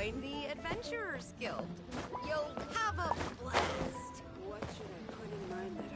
join the Adventurers Guild. You'll have a blast. What should I put in my letter?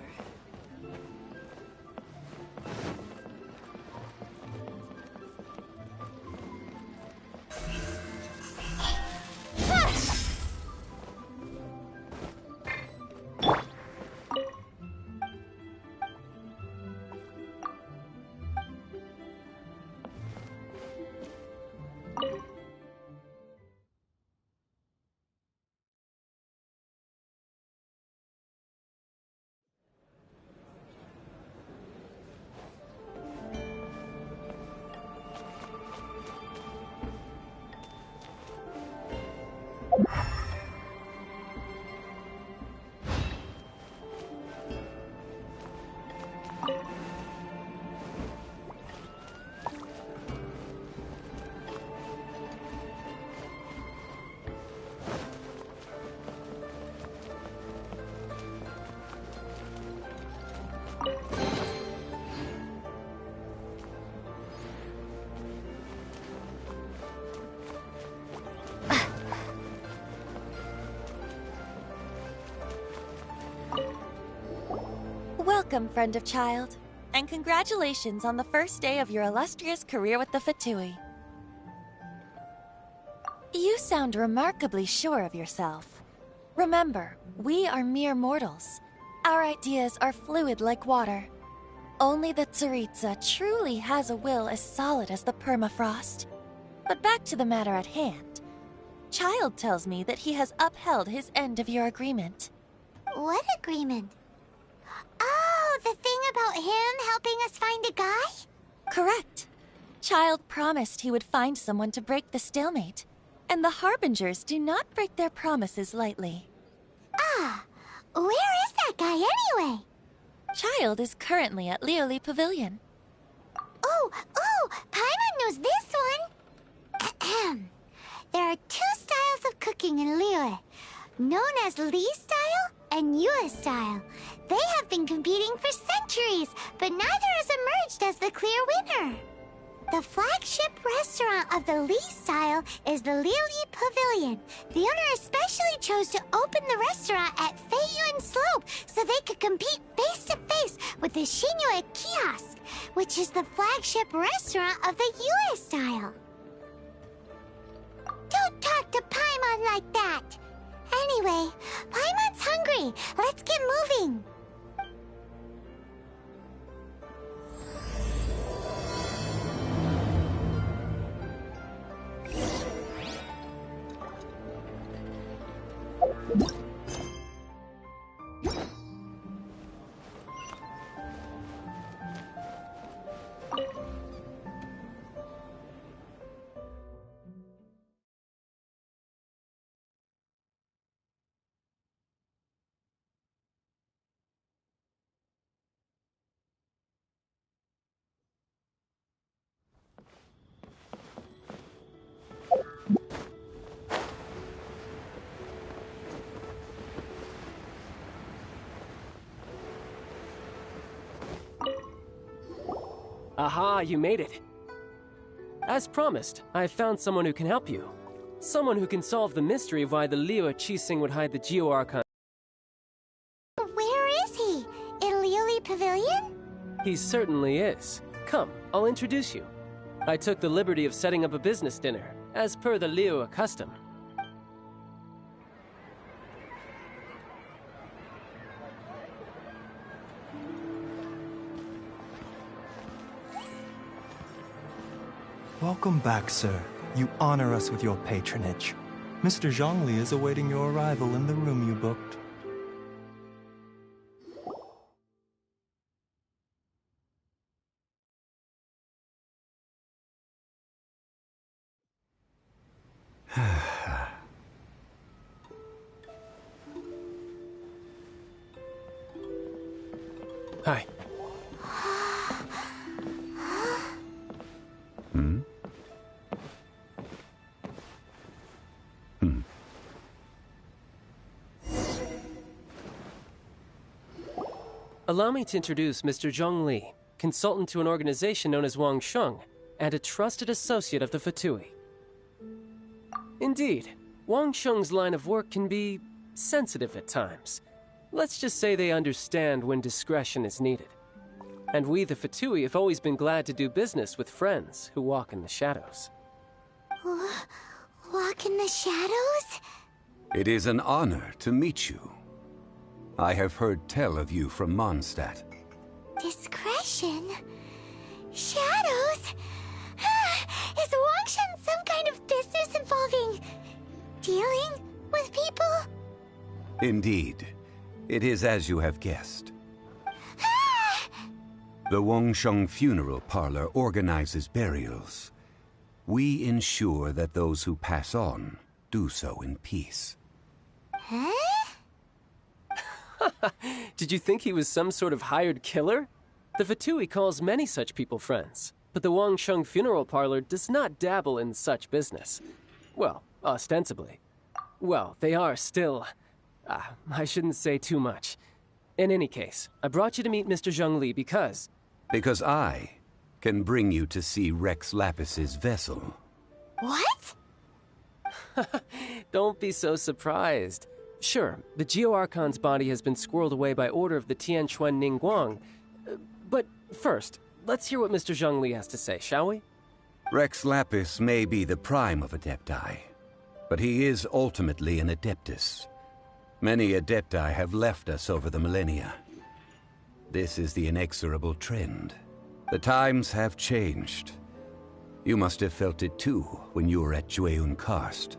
Welcome, friend of child, and congratulations on the first day of your illustrious career with the Fatui. You sound remarkably sure of yourself. Remember, we are mere mortals. Our ideas are fluid like water. Only the Tsaritsa truly has a will as solid as the permafrost. But back to the matter at hand. Child tells me that he has upheld his end of your agreement. What agreement? Oh, the thing about him helping us find a guy? Correct. Child promised he would find someone to break the stalemate. And the Harbingers do not break their promises lightly. Ah, where is that guy anyway? Child is currently at Lioli Pavilion. Oh, Paimon knows this one. There are two styles of cooking in Liyue, known as Li style and Yue style. They have been competing for centuries, but neither has emerged as the clear winner. The flagship restaurant of the Li style is the Lioli Pavilion. The owner especially chose to open the restaurant at Feiyuan Slope so they could compete face-to-face with the Shinyue Kiosk, which is the flagship restaurant of the Yue style. Don't talk to Paimon like that! Anyway, Paimon's hungry. Let's get moving. Aha, you made it. As promised, I found someone who can help you. Someone who can solve the mystery of why the Liyue Qixing would hide the Geo Archon. Where is he? In Lioli Pavilion? He certainly is. Come, I'll introduce you. I took the liberty of setting up a business dinner, as per the Liyue custom. Welcome back, sir. You honor us with your patronage. Mr. Zhongli is awaiting your arrival in the room you booked. Hi. Allow me to introduce Mr. Zhong Li, consultant to an organization known as Wang Sheng, and a trusted associate of the Fatui. Indeed, Wang Sheng's line of work can be sensitive at times. Let's just say they understand when discretion is needed. And we, the Fatui, have always been glad to do business with friends who walk in the shadows. Walk in the shadows? It is an honor to meet you. I have heard tell of you from Mondstadt. Discretion? Shadows? Is Wangshan some kind of business involving dealing with people? Indeed. It is as you have guessed. The Wangsheng Funeral Parlor organizes burials. We ensure that those who pass on do so in peace. Huh? Did you think he was some sort of hired killer? The Fatui calls many such people friends, but the Wangsheng Funeral Parlor does not dabble in such business. Well, ostensibly. Well, they are still... I shouldn't say too much. In any case, I brought you to meet Mr. Zhongli because... Because I can bring you to see Rex Lapis's vessel. What? Don't be so surprised. Sure, the Geo Archon's body has been squirreled away by order of the Tianquan Ningguang. But first, let's hear what Mr. Zhongli has to say, shall we? Rex Lapis may be the prime of Adepti, but he is ultimately an Adeptus. Many Adepti have left us over the millennia. This is the inexorable trend. The times have changed. You must have felt it too when you were at Jueyun Karst.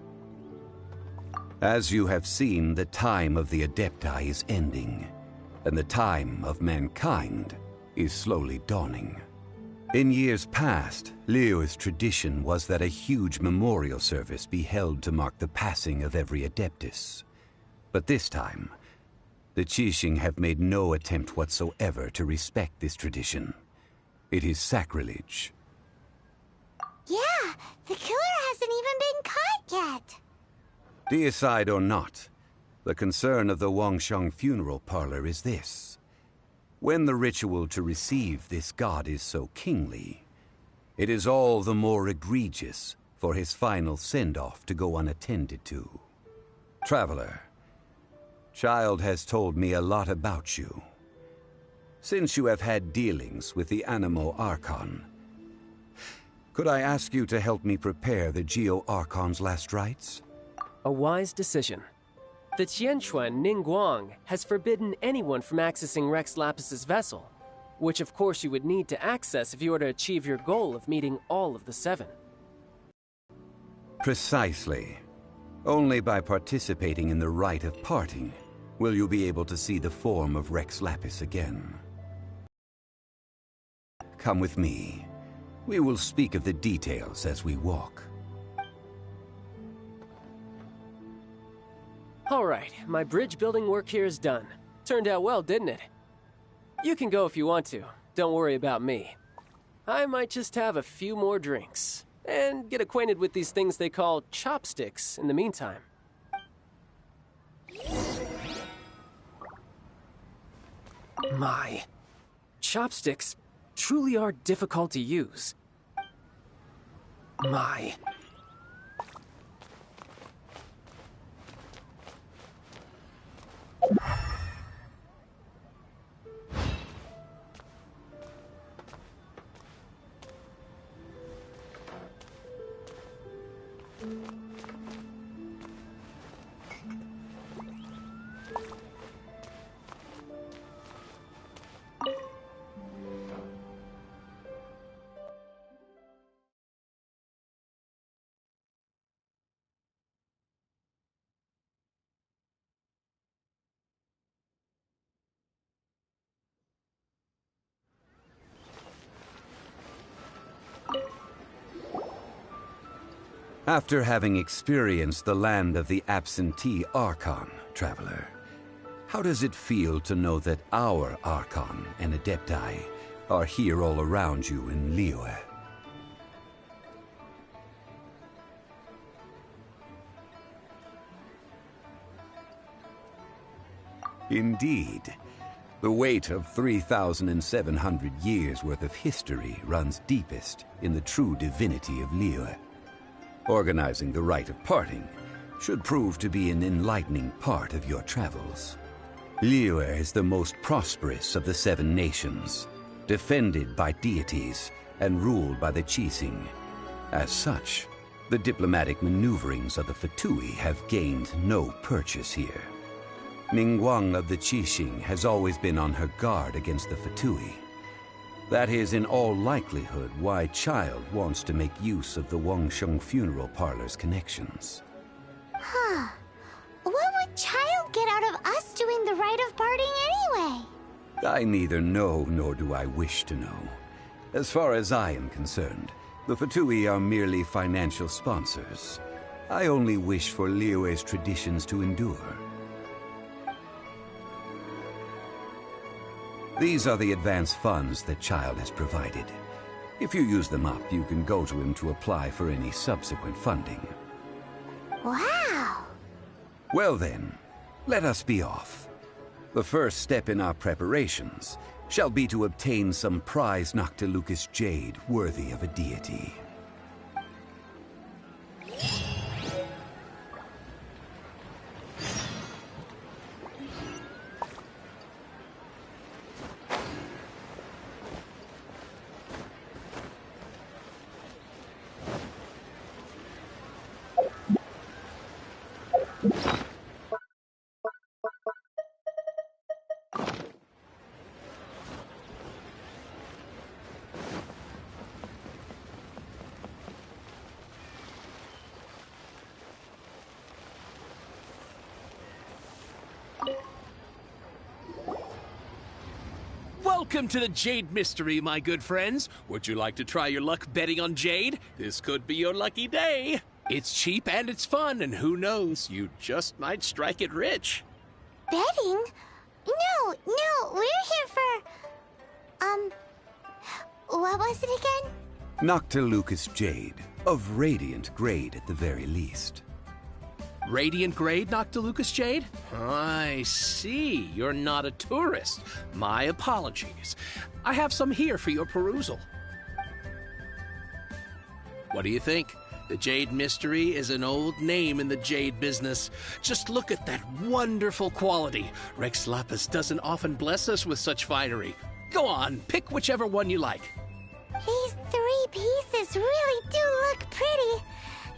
As you have seen, the time of the Adepti is ending, and the time of mankind is slowly dawning. In years past, Liyue's tradition was that a huge memorial service be held to mark the passing of every Adeptus. But this time, the Qixing have made no attempt whatsoever to respect this tradition. It is sacrilege. Yeah, the killer hasn't even been caught yet. Deicide or not, the concern of the Wangsheng Funeral Parlor is this. When the ritual to receive this god is so kingly, it is all the more egregious for his final send-off to go unattended to. Traveler, Child has told me a lot about you. Since you have had dealings with the Anemo Archon, could I ask you to help me prepare the Geo Archon's last rites? A wise decision. The Tianquan Ningguang has forbidden anyone from accessing Rex Lapis's vessel, which of course you would need to access if you were to achieve your goal of meeting all of the 7. Precisely. Only by participating in the rite of parting will you be able to see the form of Rex Lapis again. Come with me. We will speak of the details as we walk. All right, my bridge building work here is done. Turned out well, didn't it? You can go if you want to. Don't worry about me. I might just have a few more drinks and get acquainted with these things they call chopsticks in the meantime. My, chopsticks truly are difficult to use. My. After having experienced the land of the absentee Archon, Traveler, how does it feel to know that our Archon and Adepti are here all around you in Liyue? Indeed. The weight of 3,700 years' worth of history runs deepest in the true divinity of Liyue. Organizing the rite of parting should prove to be an enlightening part of your travels. Liyue is the most prosperous of the 7 nations, defended by deities and ruled by the Qixing. As such, the diplomatic maneuverings of the Fatui have gained no purchase here. Ningguang of the Qixing has always been on her guard against the Fatui. That is in all likelihood why Child wants to make use of the Wangsheng funeral parlor's connections. Huh. What would Child get out of us doing the rite of parting anyway? I neither know nor do I wish to know. As far as I am concerned, the Fatui are merely financial sponsors. I only wish for Liyue's traditions to endure. These are the advance funds that Child has provided. If you use them up, you can go to him to apply for any subsequent funding. Wow! Well then, let us be off. The first step in our preparations shall be to obtain some prized Noctilucous jade worthy of a deity. Welcome to the Jade Mystery, my good friends. Would you like to try your luck betting on Jade? This could be your lucky day. It's cheap and it's fun, and who knows, you just might strike it rich. Betting? No, we're here for... what was it again? Noctilucous jade, of radiant grade at the very least. Radiant grade Noctilucous jade? I see. You're not a tourist. My apologies. I have some here for your perusal. What do you think? The Jade Mystery is an old name in the jade business. Just look at that wonderful quality. Rex Lapis doesn't often bless us with such finery. Go on, pick whichever one you like. These 3 pieces really do look pretty.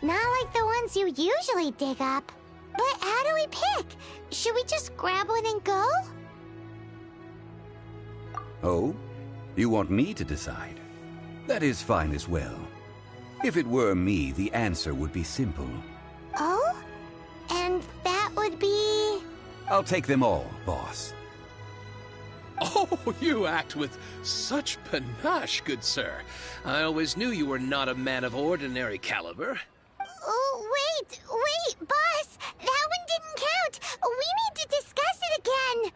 Not like the ones you usually dig up. But how do we pick? Should we just grab one and go? Oh? You want me to decide? That is fine as well. If it were me, the answer would be simple. Oh? And that would be... I'll take them all, boss. Oh, you act with such panache, good sir. I always knew you were not a man of ordinary caliber. Oh, wait, boss! That one didn't count! We need to discuss it again!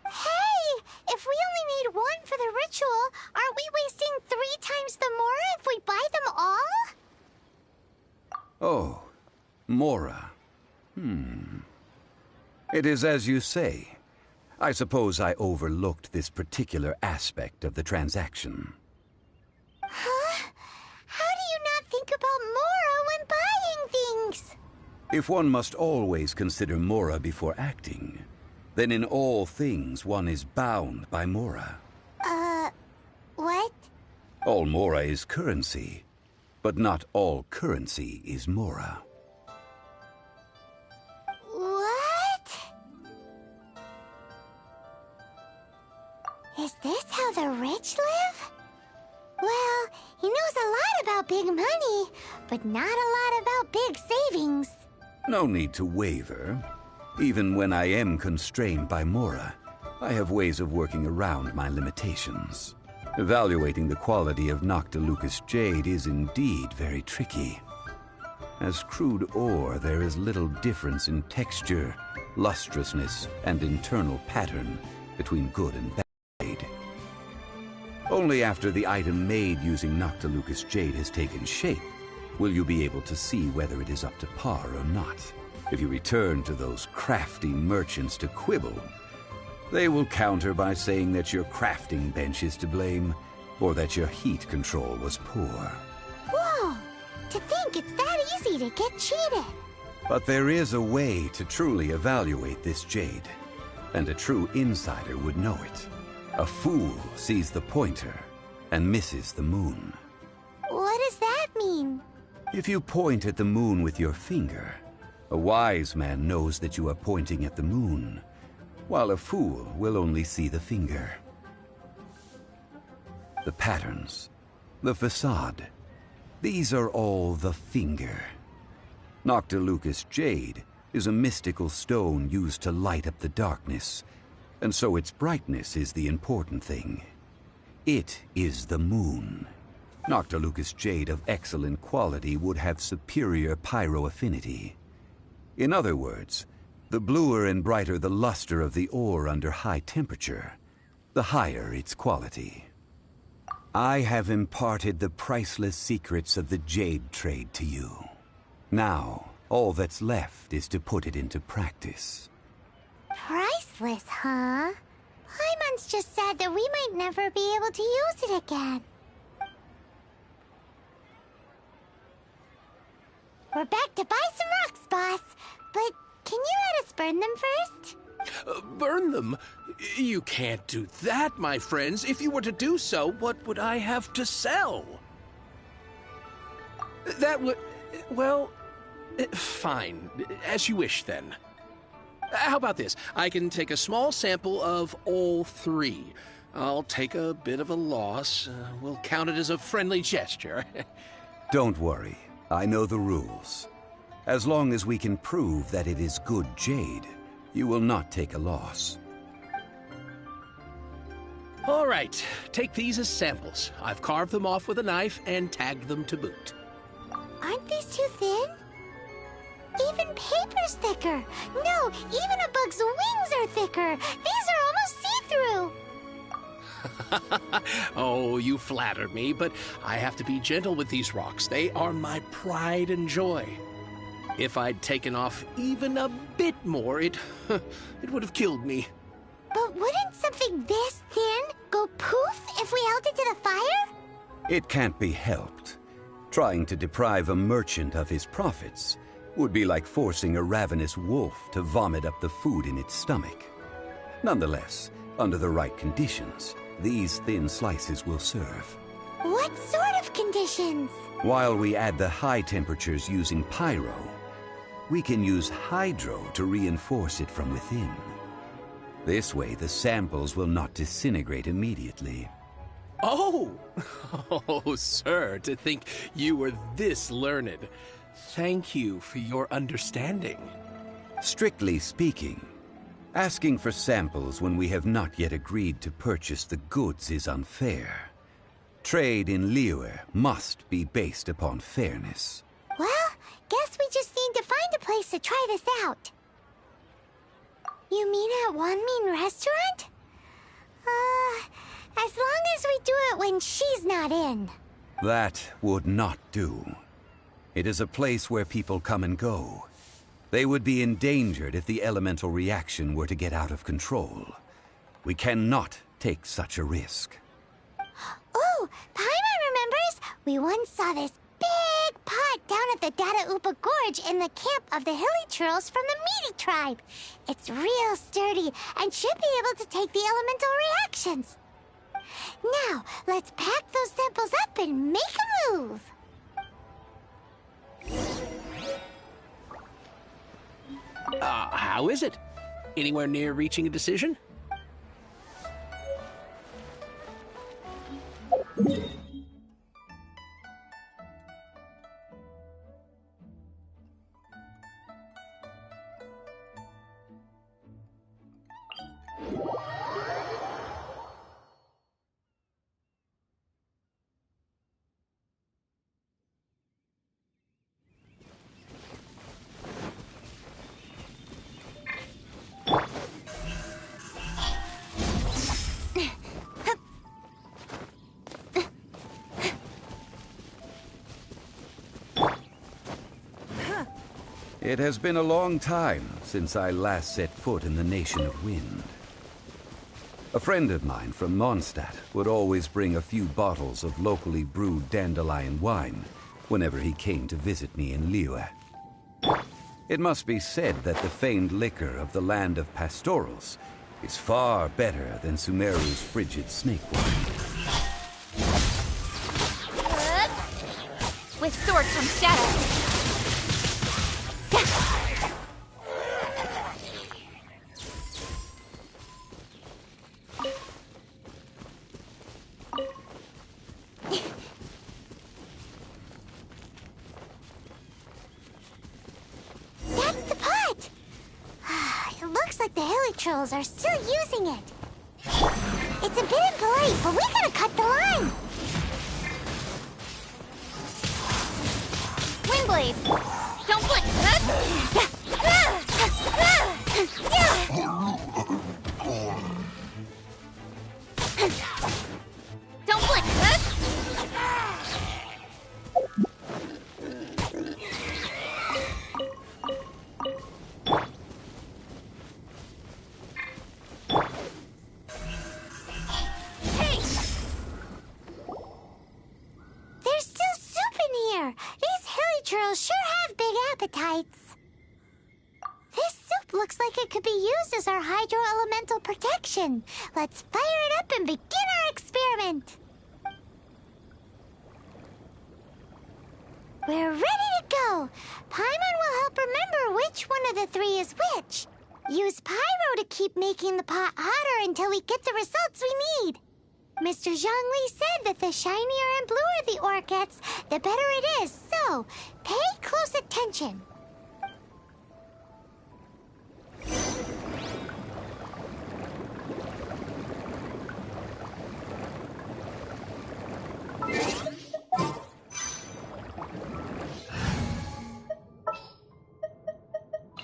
Hey! If we only need one for the ritual, aren't we wasting 3 times the Mora if we buy them all? Oh, Mora. It is as you say. I suppose I overlooked this particular aspect of the transaction. Huh? How do you not think about Mora when buying things? If one must always consider Mora before acting, then in all things one is bound by Mora. What? All Mora is currency, but not all currency is Mora. What? Is this how the rich live? Well, he knows a lot about big money, but not a lot about big savings. No need to waver. Even when I am constrained by Mora, I have ways of working around my limitations. Evaluating the quality of Noctilucous jade is indeed very tricky. As crude ore, there is little difference in texture, lustrousness, and internal pattern between good and bad jade. Only after the item made using Noctilucous jade has taken shape will you be able to see whether it is up to par or not. If you return to those crafty merchants to quibble, they will counter by saying that your crafting bench is to blame, or that your heat control was poor. Whoa! To think it's that easy to get cheated. But there is a way to truly evaluate this jade, and a true insider would know it. A fool sees the pointer and misses the moon. What does that mean? If you point at the moon with your finger, a wise man knows that you are pointing at the moon, while a fool will only see the finger. The patterns, the facade, these are all the finger. Noctilucous jade is a mystical stone used to light up the darkness, and so its brightness is the important thing. It is the moon. Noctilucous jade of excellent quality would have superior pyro affinity. In other words, the bluer and brighter the luster of the ore under high temperature, the higher its quality. I have imparted the priceless secrets of the jade trade to you. Now, all that's left is to put it into practice. Priceless, huh? Paimon's just sad that we might never be able to use it again. We're back to buy some rocks, boss. But can you let us burn them first? Burn them? You can't do that, my friends. If you were to do so, what would I have to sell? That would... well... fine. As you wish, then. How about this? I can take a small sample of all three. I'll take a bit of a loss. We'll count it as a friendly gesture. Don't worry. I know the rules. As long as we can prove that it is good jade, you will not take a loss. All right. Take these as samples. I've carved them off with a knife and tagged them to boot. Aren't these too thin? Even paper's thicker. No, even a bug's wings are thicker. These are almost see-through. Oh, you flatter me, but I have to be gentle with these rocks. They are my pride and joy. If I'd taken off even a bit more, it would have killed me. But wouldn't something this thin go poof if we held it to the fire? It can't be helped. Trying to deprive a merchant of his profits would be like forcing a ravenous wolf to vomit up the food in its stomach. Nonetheless, under the right conditions, these thin slices will serve. What sort of conditions? While we add the high temperatures using pyro, we can use hydro to reinforce it from within. This way, the samples will not disintegrate immediately. Oh! Oh, sir, to think you were this learned. Thank you for your understanding. Strictly speaking, asking for samples when we have not yet agreed to purchase the goods is unfair. Trade in Liyue must be based upon fairness. Well, guess we just need to find a place to try this out. You mean at Wanmin Restaurant? As long as we do it when she's not in. That would not do. It is a place where people come and go. They would be endangered if the elemental reaction were to get out of control. We cannot take such a risk. Oh, Paimon remembers! We once saw this big pot down at the Data Upa Gorge in the camp of the Hilly Churls from the Meaty tribe. It's real sturdy and should be able to take the elemental reactions. Now, let's pack those samples up and make a move. How is it? Anywhere near reaching a decision? It has been a long time since I last set foot in the Nation of Wind. A friend of mine from Mondstadt would always bring a few bottles of locally brewed dandelion wine whenever he came to visit me in Liyue. It must be said that the famed liquor of the land of pastorals is far better than Sumeru's frigid snake wine. With sword comes shadow. That's the pot! It looks like the Hilichurls are still using it. It's a bit impolite, but we gotta cut the line! Windblade! Don't blink! Don't blink! Hey! There's still soup in here! These Hilichurls sure have big appetites. This soup looks like it could be used as our hydro-elemental protection. Let's fire it up and begin our experiment. We're ready to go. Paimon will help remember which one of the three is which. Use Pyro to keep making the pot hotter until we get the results we need. Mr. Zhongli said that the shinier and bluer the ore gets, the better it is, so pay close attention.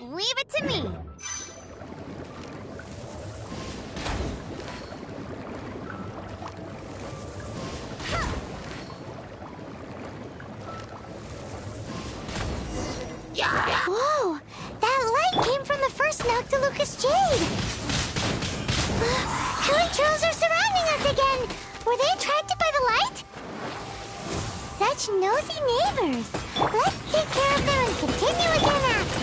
Leave it to me. Whoa! That light came from the first Noctilucous Jade! Hilichurls are surrounding us again! Were they attracted by the light? Such nosy neighbors! Let's take care of them and continue again after.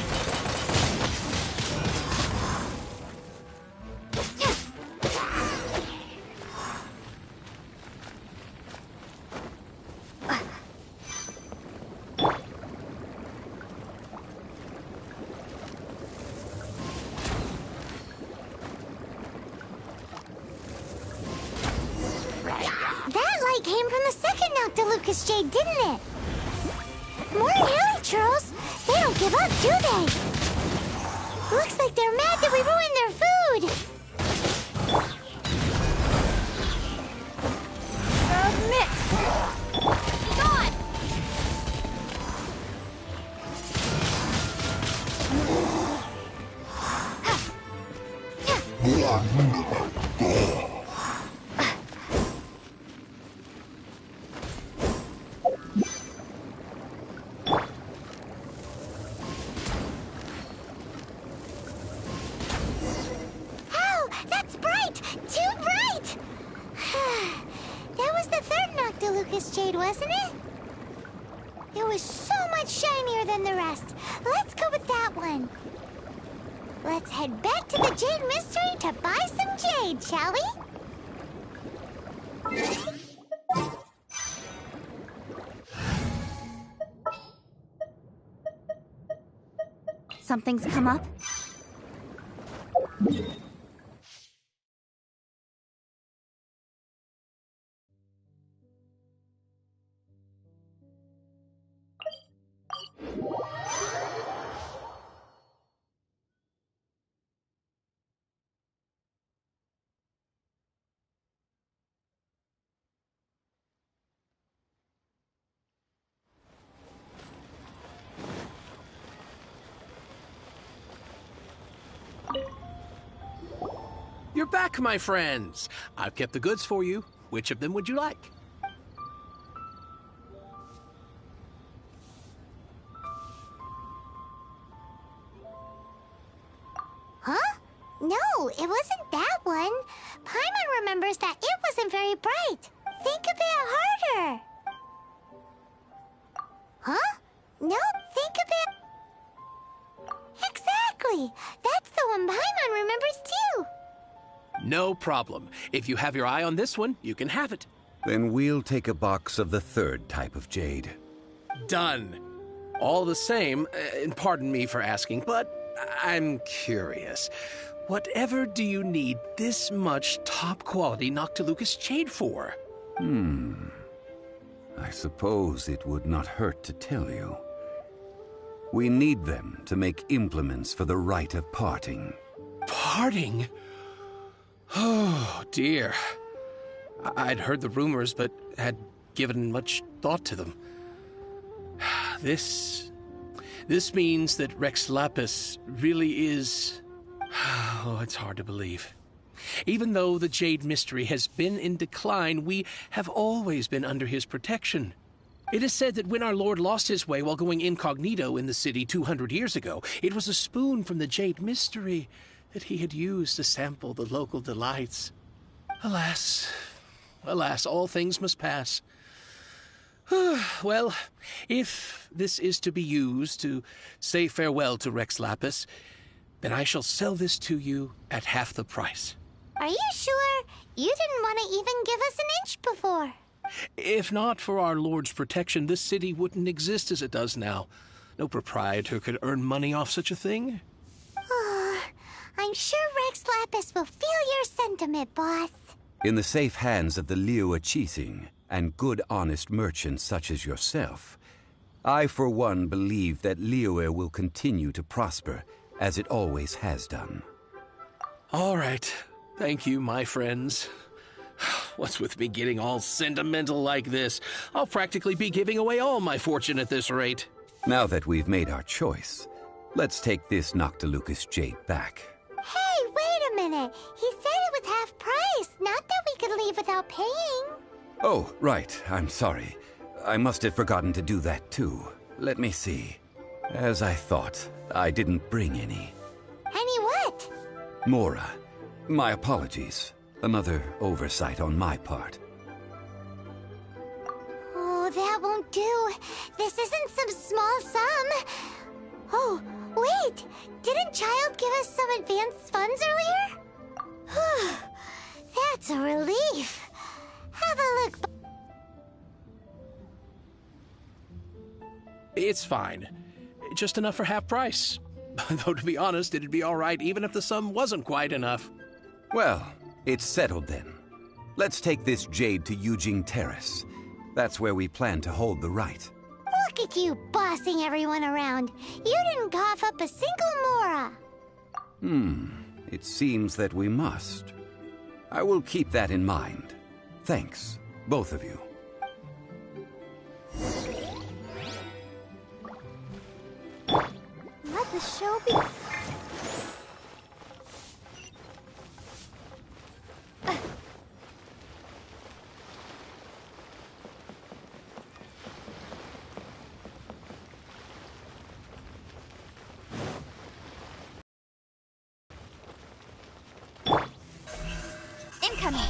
That light came from the second Noctilucous Jade, didn't it? More Hilichurls! They don't give up, do they? Looks like they're mad that we ruined their food! Submit! God! Ow! That's bright! Too bright! That was the third Noctilucous Jade, wasn't it? It was so much shinier than the rest. Let's go with that one. Let's head back to the Jade Mystery to buy some jade, shall we? Something's come up. You're back, my friends. I've kept the goods for you. Which of them would you like? Huh? No, it wasn't that one. Paimon remembers that it wasn't very bright. Think a bit harder. No problem. If you have your eye on this one, you can have it. Then we'll take a box of the third type of jade. Done. All the same, and pardon me for asking, but I'm curious. Whatever do you need this much top-quality Noctilucous jade for? I suppose it would not hurt to tell you. We need them to make implements for the rite of parting. Parting? Oh, dear. I'd heard the rumors, but had given much thought to them. This means that Rex Lapis really is... Oh, it's hard to believe. Even though the Jade Mystery has been in decline, we have always been under his protection. It is said that when our Lord lost his way while going incognito in the city 200 years ago, it was a spoon from the Jade Mystery that he had used to sample the local delights. Alas, all things must pass. Well, if this is to be used to say farewell to Rex Lapis, then I shall sell this to you at half the price. Are you sure? You didn't want to even give us an inch before. If not for our Lord's protection, this city wouldn't exist as it does now. No proprietor could earn money off such a thing. I'm sure Rex Lapis will feel your sentiment, boss. In the safe hands of the Liyue Qixing and good honest merchants such as yourself, I for one believe that Liyue will continue to prosper as it always has done. All right. Thank you, my friends. What's with me getting all sentimental like this? I'll practically be giving away all my fortune at this rate. Now that we've made our choice, let's take this Noctilucous jade back. Hey, wait a minute. He said it was half price, not that we could leave without paying. Oh, right. I'm sorry. I must have forgotten to do that too. Let me see. As I thought, I didn't bring any. Any what? Mora. My apologies. Another oversight on my part. Oh, that won't do. This isn't some small sum. Oh, wait. Didn't Child give us some advanced funds earlier? That's a relief. Have a look. It's fine. Just enough for half price. Though, to be honest, it'd be all right even if the sum wasn't quite enough. Well, it's settled then. Let's take this jade to Yujing Terrace. That's where we plan to hold the rite. Look at you bossing everyone around. You didn't cough up a single Mora. It seems that we must. I will keep that in mind. Thanks, both of you. Let the show be... Incoming.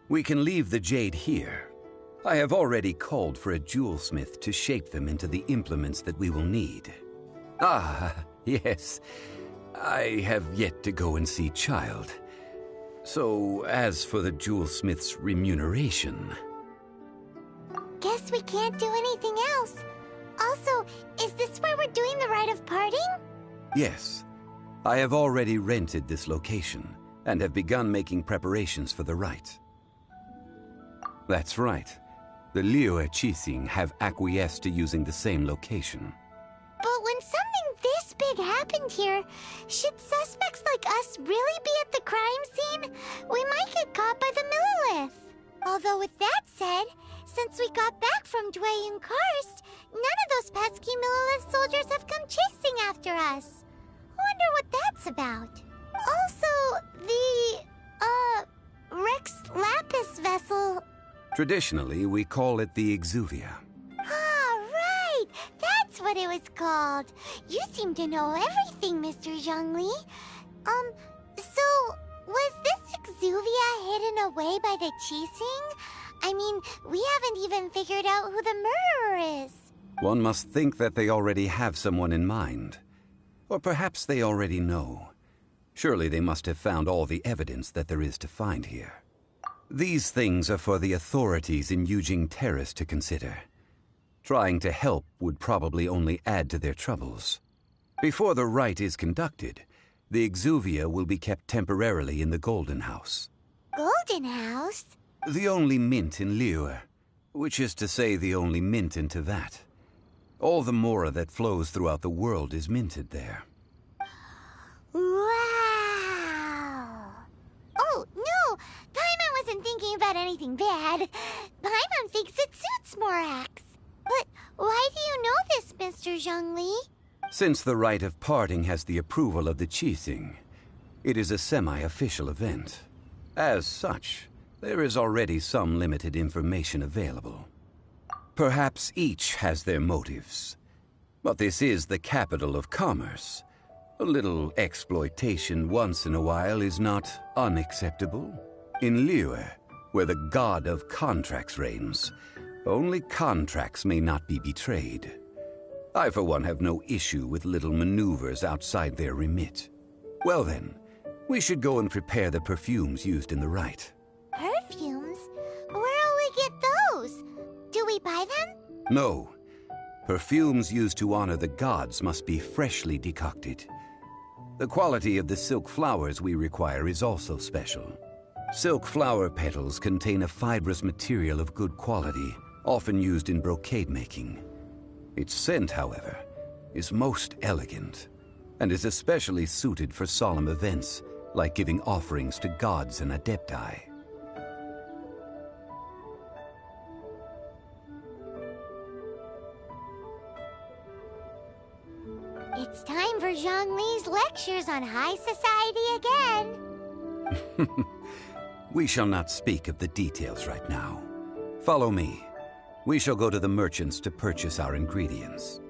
We can leave the jade here. I have already called for a jewelsmith to shape them into the implements that we will need. Ah, yes. I have yet to go and see Child. So, as for the jewelsmith's remuneration... Guess we can't do anything else. Also, is this where we're doing the rite of parting? Yes. I have already rented this location, and have begun making preparations for the rite. That's right. The Liyue Qixing have acquiesced to using the same location. But when something this big happened here, should suspects like us really be at the crime scene? We might get caught by the Millelith. Although with that said, since we got back from Dwayne Karst, none of those pesky Millelith soldiers have come chasing after us. Wonder what that's about. Also, the, Rex Lapis vessel. Traditionally, we call it the Exuvia. Ah, right! That's what it was called. You seem to know everything, Mr. Zhongli. So, was this Exuvia hidden away by the Qixing? I mean, we haven't even figured out who the murderer is. One must think that they already have someone in mind. Or perhaps they already know. Surely they must have found all the evidence that there is to find here. These things are for the authorities in Yujing Terrace to consider. Trying to help would probably only add to their troubles. Before the rite is conducted, the Exuvia will be kept temporarily in the Golden House. Golden House? The only mint in Liyue, which is to say the only mint in Teyvat. All the mora that flows throughout the world is minted there. Wow! Oh, no! Paimon wasn't thinking about anything bad. Paimon thinks it suits Morax. But why do you know this, Mr. Zhongli? Since the rite of parting has the approval of the Qixing, it is a semi-official event. As such, there is already some limited information available. Perhaps each has their motives. But this is the capital of commerce. A little exploitation once in a while is not unacceptable. In Liyue, where the god of contracts reigns, only contracts may not be betrayed. I, for one, have no issue with little maneuvers outside their remit. Well then, we should go and prepare the perfumes used in the rite. Perfumes? Where'll we get those? Do we buy them? No. Perfumes used to honor the gods must be freshly decocted. The quality of the silk flowers we require is also special. Silk flower petals contain a fibrous material of good quality, often used in brocade making. Its scent, however, is most elegant, and is especially suited for solemn events, like giving offerings to gods and adepti. It's time for Zhongli's lectures on high society again. We shall not speak of the details right now. Follow me. We shall go to the merchants to purchase our ingredients.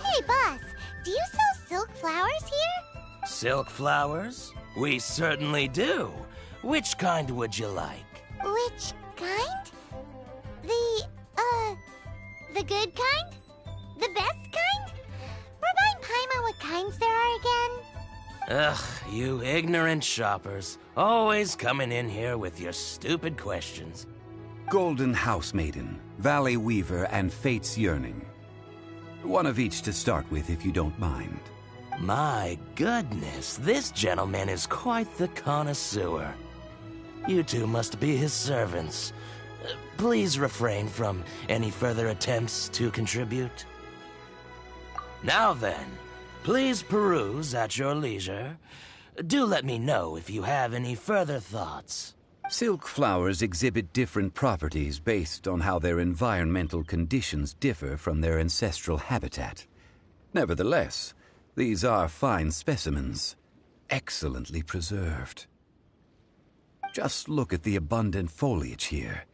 Hey, boss, do you sell silk flowers here? Silk flowers? We certainly do. Which kind would you like? Which kind? The good kind? The best kind? Remind Paimon what kinds there are again. Ugh, you ignorant shoppers. Always coming in here with your stupid questions. Golden House Maiden, Valley Weaver, and Fate's Yearning. One of each to start with, if you don't mind. My goodness, this gentleman is quite the connoisseur. You two must be his servants. Please refrain from any further attempts to contribute. Now then, please peruse at your leisure. Do let me know if you have any further thoughts. Silk flowers exhibit different properties based on how their environmental conditions differ from their ancestral habitat. Nevertheless, these are fine specimens, excellently preserved. Just look at the abundant foliage here,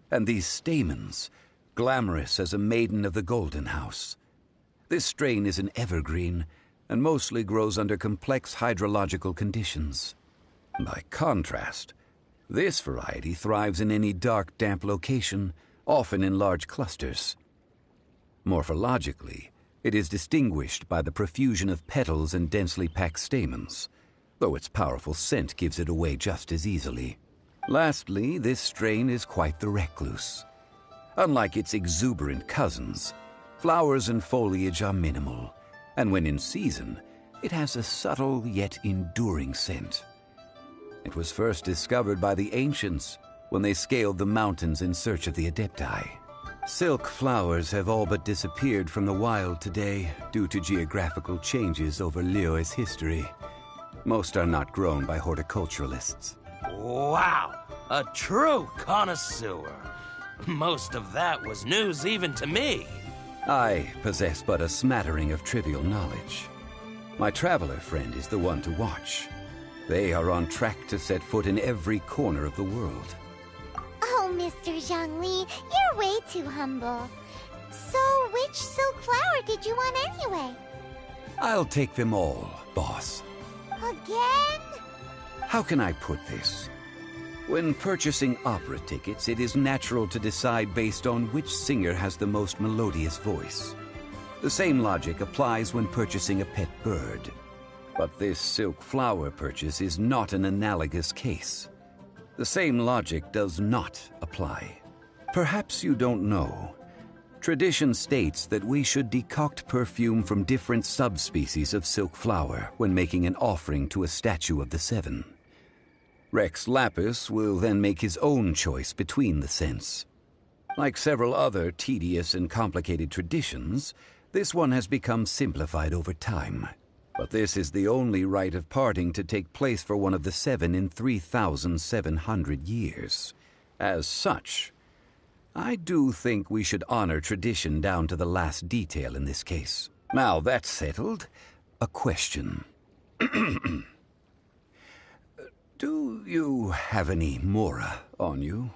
and these stamens, glamorous as a maiden of the Golden House. This strain is an evergreen, and mostly grows under complex hydrological conditions. By contrast, this variety thrives in any dark, damp location, often in large clusters. Morphologically, It is distinguished by the profusion of petals and densely packed stamens, though its powerful scent gives it away just as easily. Lastly, this strain is quite the recluse. Unlike its exuberant cousins, flowers and foliage are minimal, and when in season, it has a subtle yet enduring scent. It was first discovered by the ancients when they scaled the mountains in search of the Adepti. Silk flowers have all but disappeared from the wild today due to geographical changes over Liyue's history. Most are not grown by horticulturalists. Wow! A true connoisseur. Most of that was news even to me. I possess but a smattering of trivial knowledge. My traveler friend is the one to watch. They are on track to set foot in every corner of the world. Oh, Mr. Zhongli, you're way too humble. So, which silk flower did you want anyway? I'll take them all, boss. Again? How can I put this? When purchasing opera tickets, it is natural to decide based on which singer has the most melodious voice. The same logic applies when purchasing a pet bird. But this silk flower purchase is not an analogous case. The same logic does not apply. Perhaps you don't know. Tradition states that we should decoct perfume from different subspecies of silk flower when making an offering to a statue of the Seven. Rex Lapis will then make his own choice between the scents. Like several other tedious and complicated traditions, this one has become simplified over time. But this is the only rite of parting to take place for one of the Seven in 3,700 years. As such, I do think we should honor tradition down to the last detail in this case. Now that's settled, a question. Do you have any Mora on you?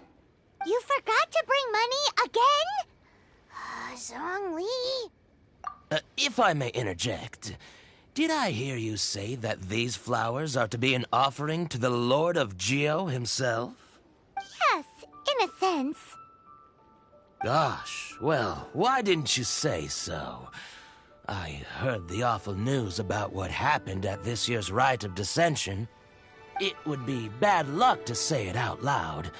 You forgot to bring money again? Zhongli. If I may interject, did I hear you say that these flowers are to be an offering to the Lord of Geo himself? Yes, in a sense. Gosh, well, why didn't you say so? I heard the awful news about what happened at this year's Rite of Dissension. It would be bad luck to say it out loud,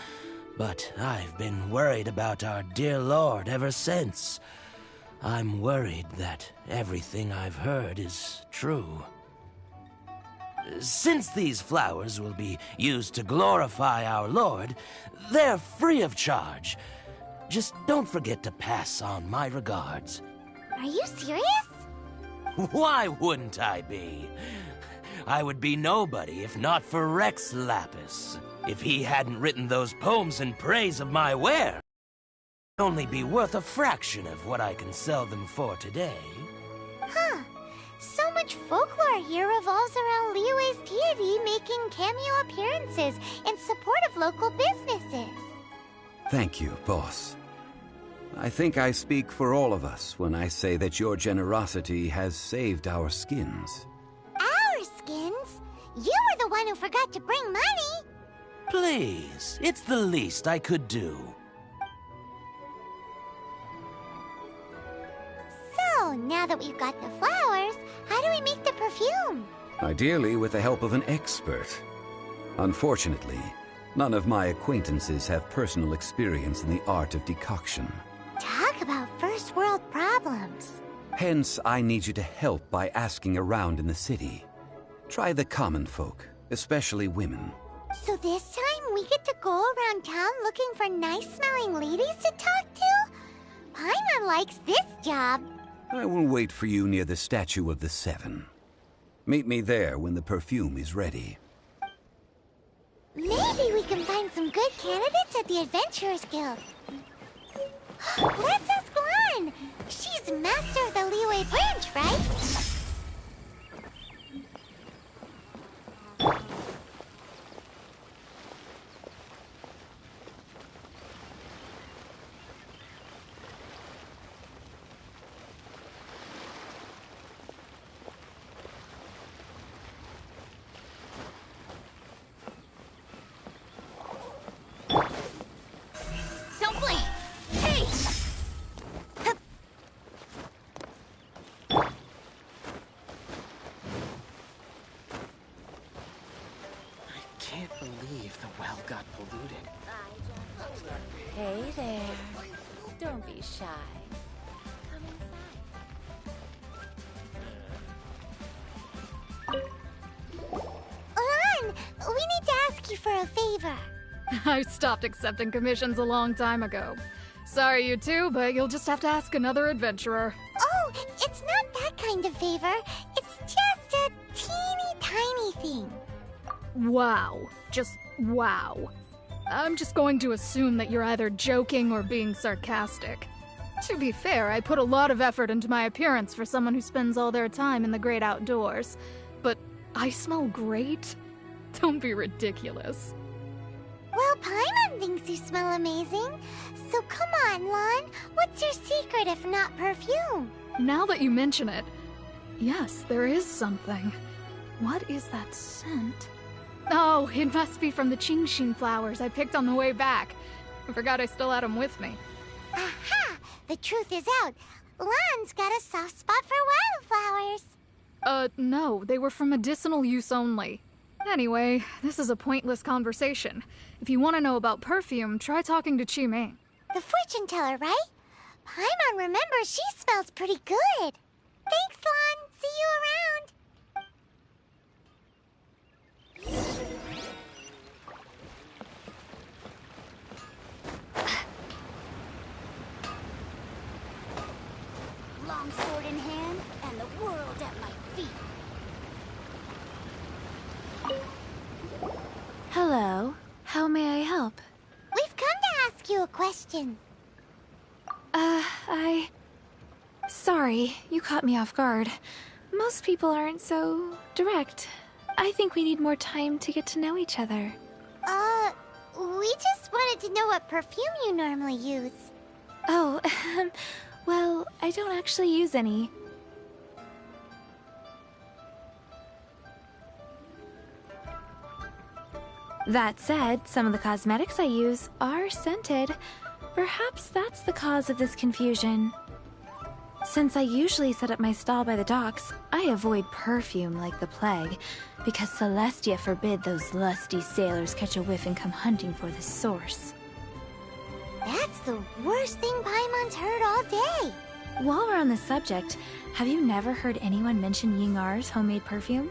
but I've been worried about our dear Lord ever since. I'm worried that everything I've heard is true. Since these flowers will be used to glorify our Lord, they're free of charge. Just don't forget to pass on my regards. Are you serious? Why wouldn't I be? I would be nobody if not for Rex Lapis. If he hadn't written those poems in praise of my ware, it'd only be worth a fraction of what I can sell them for today. Huh. So much folklore here revolves around Liyue's deity making cameo appearances in support of local businesses. Thank you, boss. I think I speak for all of us when I say that your generosity has saved our skins. Our skins? You were the one who forgot to bring money. Please, it's the least I could do. So, now that we've got the flowers, how do we make the perfume? Ideally with the help of an expert. Unfortunately, none of my acquaintances have personal experience in the art of decoction. Talk about first world problems. Hence, I need you to help by asking around in the city. Try the common folk, especially women. So this time we get to go around town looking for nice-smelling ladies to talk to? Paimon likes this job. I will wait for you near the statue of the Seven. Meet me there when the perfume is ready. Maybe we can find some good candidates at the Adventurers Guild. Let's ask Lan. She's master of the Liyue branch, right? Don't blink. polluted. Hey there. Don't be shy. Come inside. Lan, we need to ask you for a favor. I stopped accepting commissions a long time ago. Sorry, you two, but you'll just have to ask another adventurer. Oh, it's not that kind of favor. It's just a teeny tiny thing. Wow. Just wow. I'm just going to assume that you're either joking or being sarcastic. To be fair, I put a lot of effort into my appearance for someone who spends all their time in the great outdoors. But I smell great? Don't be ridiculous. Well, Paimon thinks you smell amazing. So come on, Lan. What's your secret if not perfume? Now that you mention it, yes, there is something. What is that scent? Oh, it must be from the Qingxin flowers I picked on the way back. I forgot I still had them with me. Aha! The truth is out. Lan's got a soft spot for wildflowers. No, they were for medicinal use only. Anyway, this is a pointless conversation. If you want to know about perfume, try talking to Qiming. The fortune teller, right? Paimon remembers she smells pretty good. Thanks, Lan. See you around. Long sword in hand and the world at my feet. Hello. How may I help? We've come to ask you a question. Sorry, you caught me off guard. Most people aren't so direct. I think we need more time to get to know each other. We just wanted to know what perfume you normally use. Oh, well, I don't actually use any. That said, some of the cosmetics I use are scented. Perhaps that's the cause of this confusion. Since I usually set up my stall by the docks, I avoid perfume like the plague, because Celestia forbid those lusty sailors catch a whiff and come hunting for the source. That's the worst thing Paimon's heard all day. While we're on the subject, have you never heard anyone mention Yingar's homemade perfume?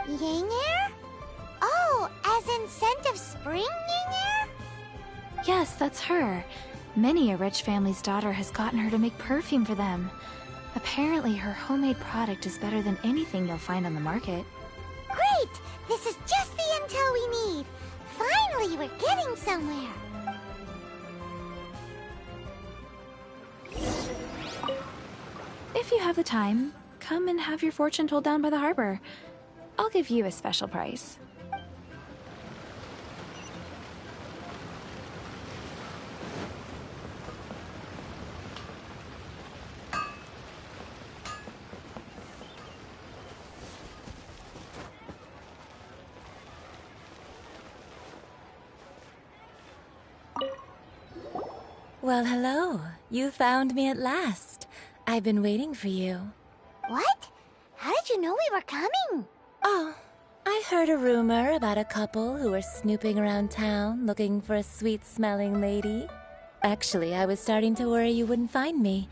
Yingar? Oh, as in scent of spring Yingar? Yes, that's her. Many a rich family's daughter has gotten her to make perfume for them. Apparently, her homemade product is better than anything you'll find on the market. Great! This is just the intel we need. Finally, we're getting somewhere. If you have the time, come and have your fortune told down by the harbor. I'll give you a special price. Well, hello. You found me at last. I've been waiting for you. What? How did you know we were coming? Oh, I heard a rumor about a couple who were snooping around town looking for a sweet-smelling lady. Actually, I was starting to worry you wouldn't find me.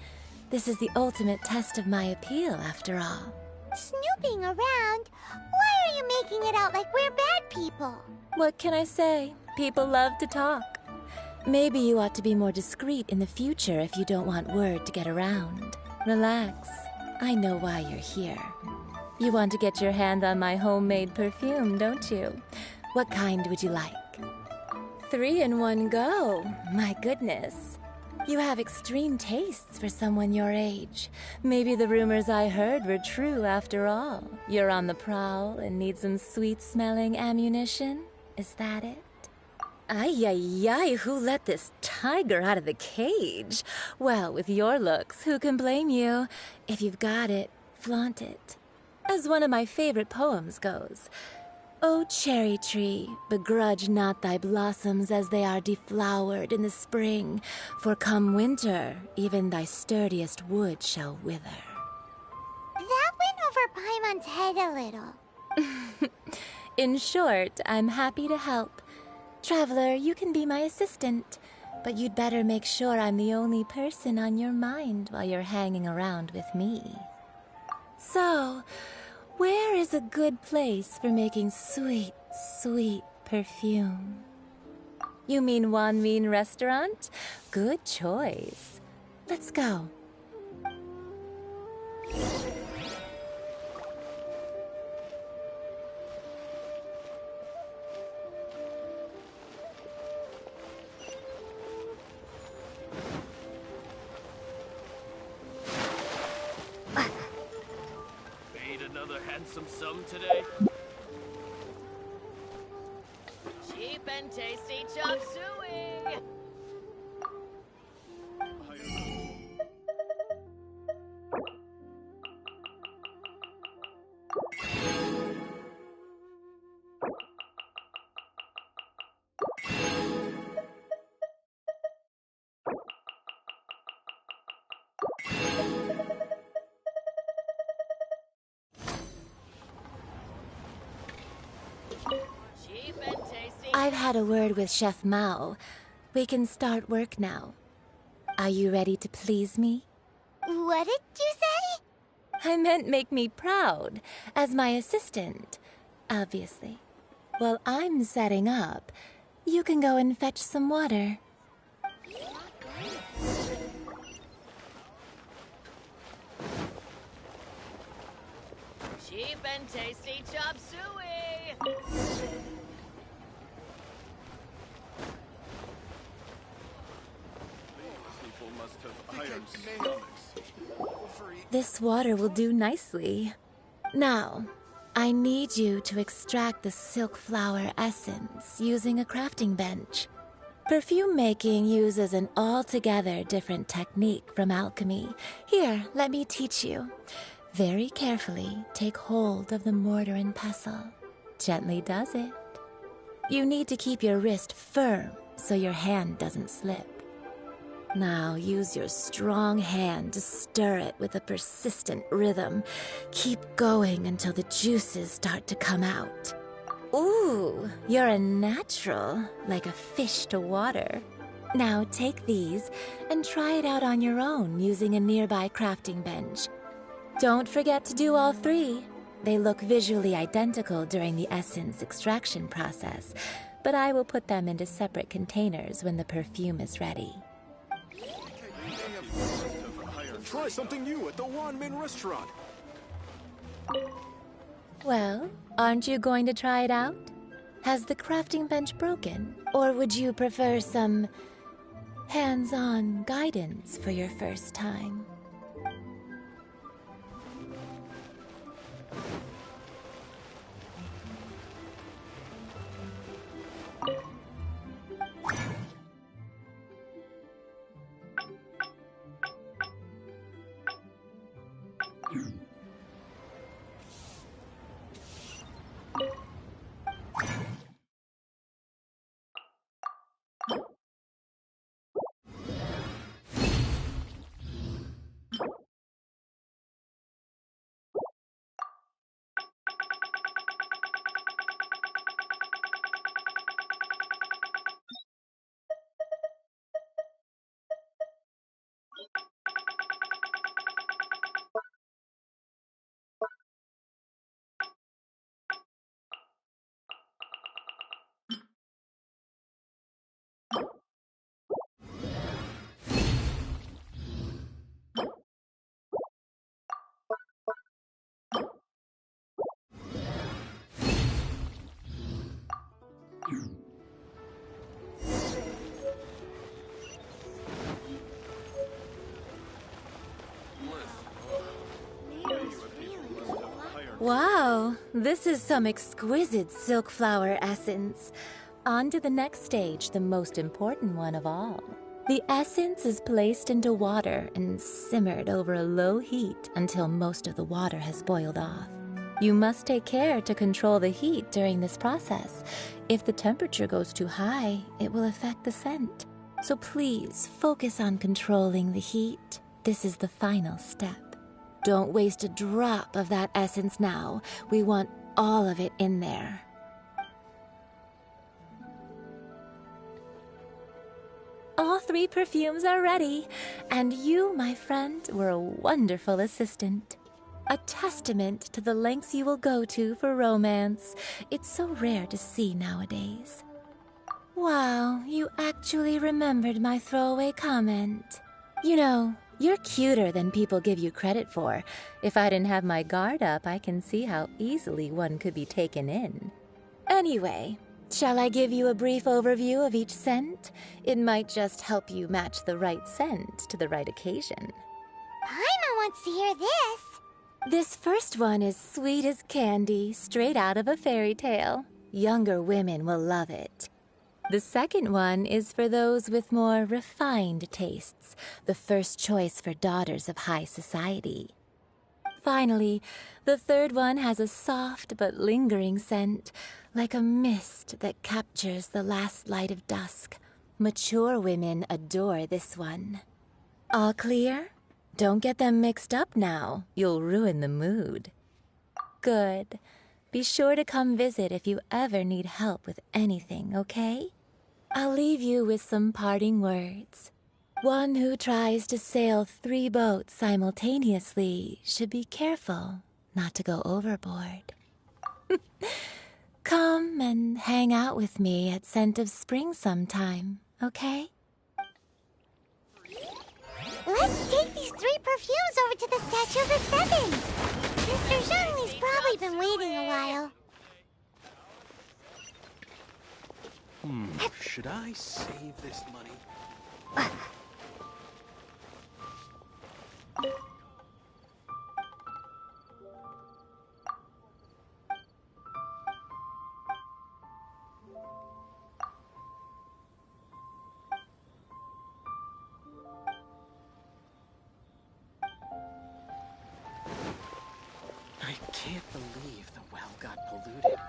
This is the ultimate test of my appeal, after all. Snooping around? Why are you making it out like we're bad people? What can I say? People love to talk. Maybe you ought to be more discreet in the future if you don't want word to get around. Relax. I know why you're here. You want to get your hand on my homemade perfume, don't you? What kind would you like? 3 in one go. My goodness. You have extreme tastes for someone your age. Maybe the rumors I heard were true after all. You're on the prowl and need some sweet-smelling ammunition? Is that it? Ay, ay, ay, who let this tiger out of the cage? Well, with your looks, who can blame you? If you've got it, flaunt it. As one of my favorite poems goes, "O cherry tree, begrudge not thy blossoms as they are deflowered in the spring, for come winter, even thy sturdiest wood shall wither." That went over Paimon's head a little. In short, I'm happy to help. Traveler, you can be my assistant, but you'd better make sure I'm the only person on your mind while you're hanging around with me. So, where is a good place for making sweet, sweet perfume? You mean Wan Min Restaurant? Good choice. Let's go. Made another handsome sum today? Cheap and tasty chop suey! I've had a word with Chef Mao. We can start work now. Are you ready to please me? What did you say? I meant make me proud, as my assistant, obviously. While I'm setting up, you can go and fetch some water. Cheap and tasty chop suey! People must have iron stomachs. This water will do nicely. Now, I need you to extract the silk flower essence using a crafting bench. Perfume making uses an altogether different technique from alchemy. Here, let me teach you. Very carefully take hold of the mortar and pestle. Gently does it. You need to keep your wrist firm so your hand doesn't slip. Now use your strong hand to stir it with a persistent rhythm. Keep going until the juices start to come out. Ooh, you're a natural, like a fish to water. Now take these and try it out on your own using a nearby crafting bench. Don't forget to do all three. They look visually identical during the essence extraction process, but I will put them into separate containers when the perfume is ready. Try something new at the Wan Min Restaurant. Well, aren't you going to try it out? Has the crafting bench broken? Or would you prefer some hands-on guidance for your first time? Wow, this is some exquisite silk flower essence. On to the next stage, the most important one of all. The essence is placed into water and simmered over a low heat until most of the water has boiled off. You must take care to control the heat during this process. If the temperature goes too high, it will affect the scent. So please focus on controlling the heat. This is the final step. Don't waste a drop of that essence now. We want all of it in there. 3 perfumes are ready, and you, my friend, were a wonderful assistant. A testament to the lengths you will go to for romance. It's so rare to see nowadays. Wow, you actually remembered my throwaway comment. You know, you're cuter than people give you credit for. If I didn't have my guard up, I can see how easily one could be taken in. Anyway, shall I give you a brief overview of each scent? It might just help you match the right scent to the right occasion. Paimon wants to hear this. This first one is sweet as candy, straight out of a fairy tale. Younger women will love it. The second one is for those with more refined tastes, the first choice for daughters of high society. Finally, the third one has a soft but lingering scent, like a mist that captures the last light of dusk. Mature women adore this one. All clear? Don't get them mixed up now. You'll ruin the mood. Good. Be sure to come visit if you ever need help with anything, okay? I'll leave you with some parting words. One who tries to sail 3 boats simultaneously should be careful not to go overboard. Come and hang out with me at Scent of Spring sometime, okay? Let's take these 3 perfumes over to the Statue of the Seven. Mr. Zhongli's probably been waiting a while. Should I save this money? I can't believe the well got polluted.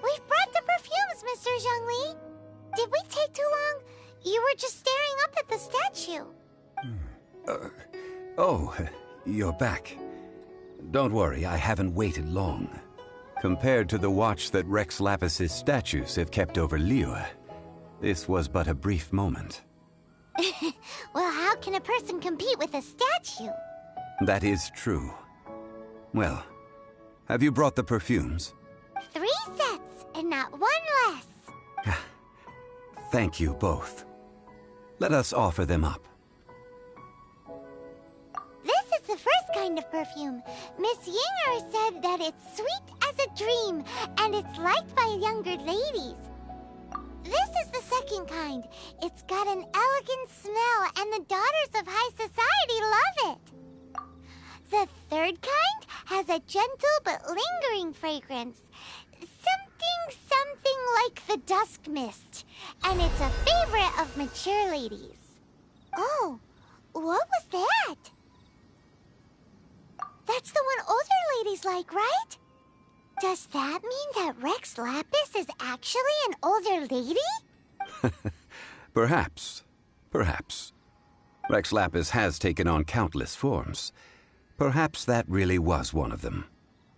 We've brought the perfumes, Mr. Zhongli. Did we take too long? You were just staring up at the statue. Oh, you're back. Don't worry, I haven't waited long. Compared to the watch that Rex Lapis's statues have kept over Liyue, this was but a brief moment. Well, how can a person compete with a statue? That is true. Well, have you brought the perfumes? 3 sets, and not 1 less. Thank you both. Let us offer them up. This is the first kind of perfume. Miss Yinger said that it's sweet as a dream, and it's liked by younger ladies. This is the second kind. It's got an elegant smell, and the daughters of high society love it. The third kind has a gentle but lingering fragrance. Something like the dusk mist. And it's a favorite of mature ladies. Oh, what was that? That's the one older ladies like, right? Does that mean that Rex Lapis is actually an older lady? Perhaps. Perhaps. Rex Lapis has taken on countless forms. Perhaps that really was one of them.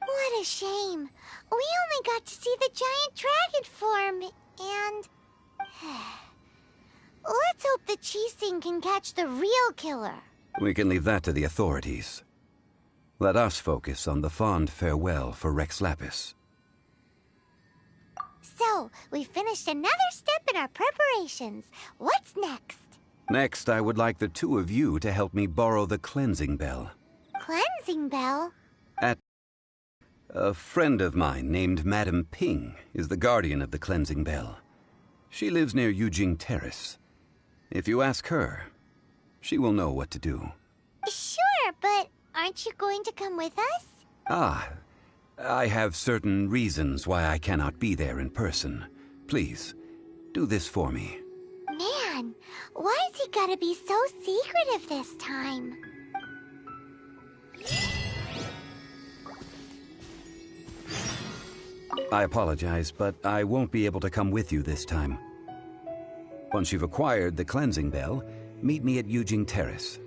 What a shame. We only got to see the giant dragon form, and... Let's hope the Qixing can catch the real killer. We can leave that to the authorities. Let us focus on the fond farewell for Rex Lapis. So, we finished another step in our preparations. What's next? Next, I would like the 2 of you to help me borrow the cleansing bell. Cleansing bell? A friend of mine named Madame Ping is the guardian of the cleansing bell. She lives near Yujing Terrace. If you ask her, she will know what to do. Sure, but aren't you going to come with us? Ah, I have certain reasons why I cannot be there in person. Please, do this for me. Man, why's he gotta be so secretive this time? I apologize, but I won't be able to come with you this time. Once you've acquired the cleansing bell, meet me at Yujing Terrace.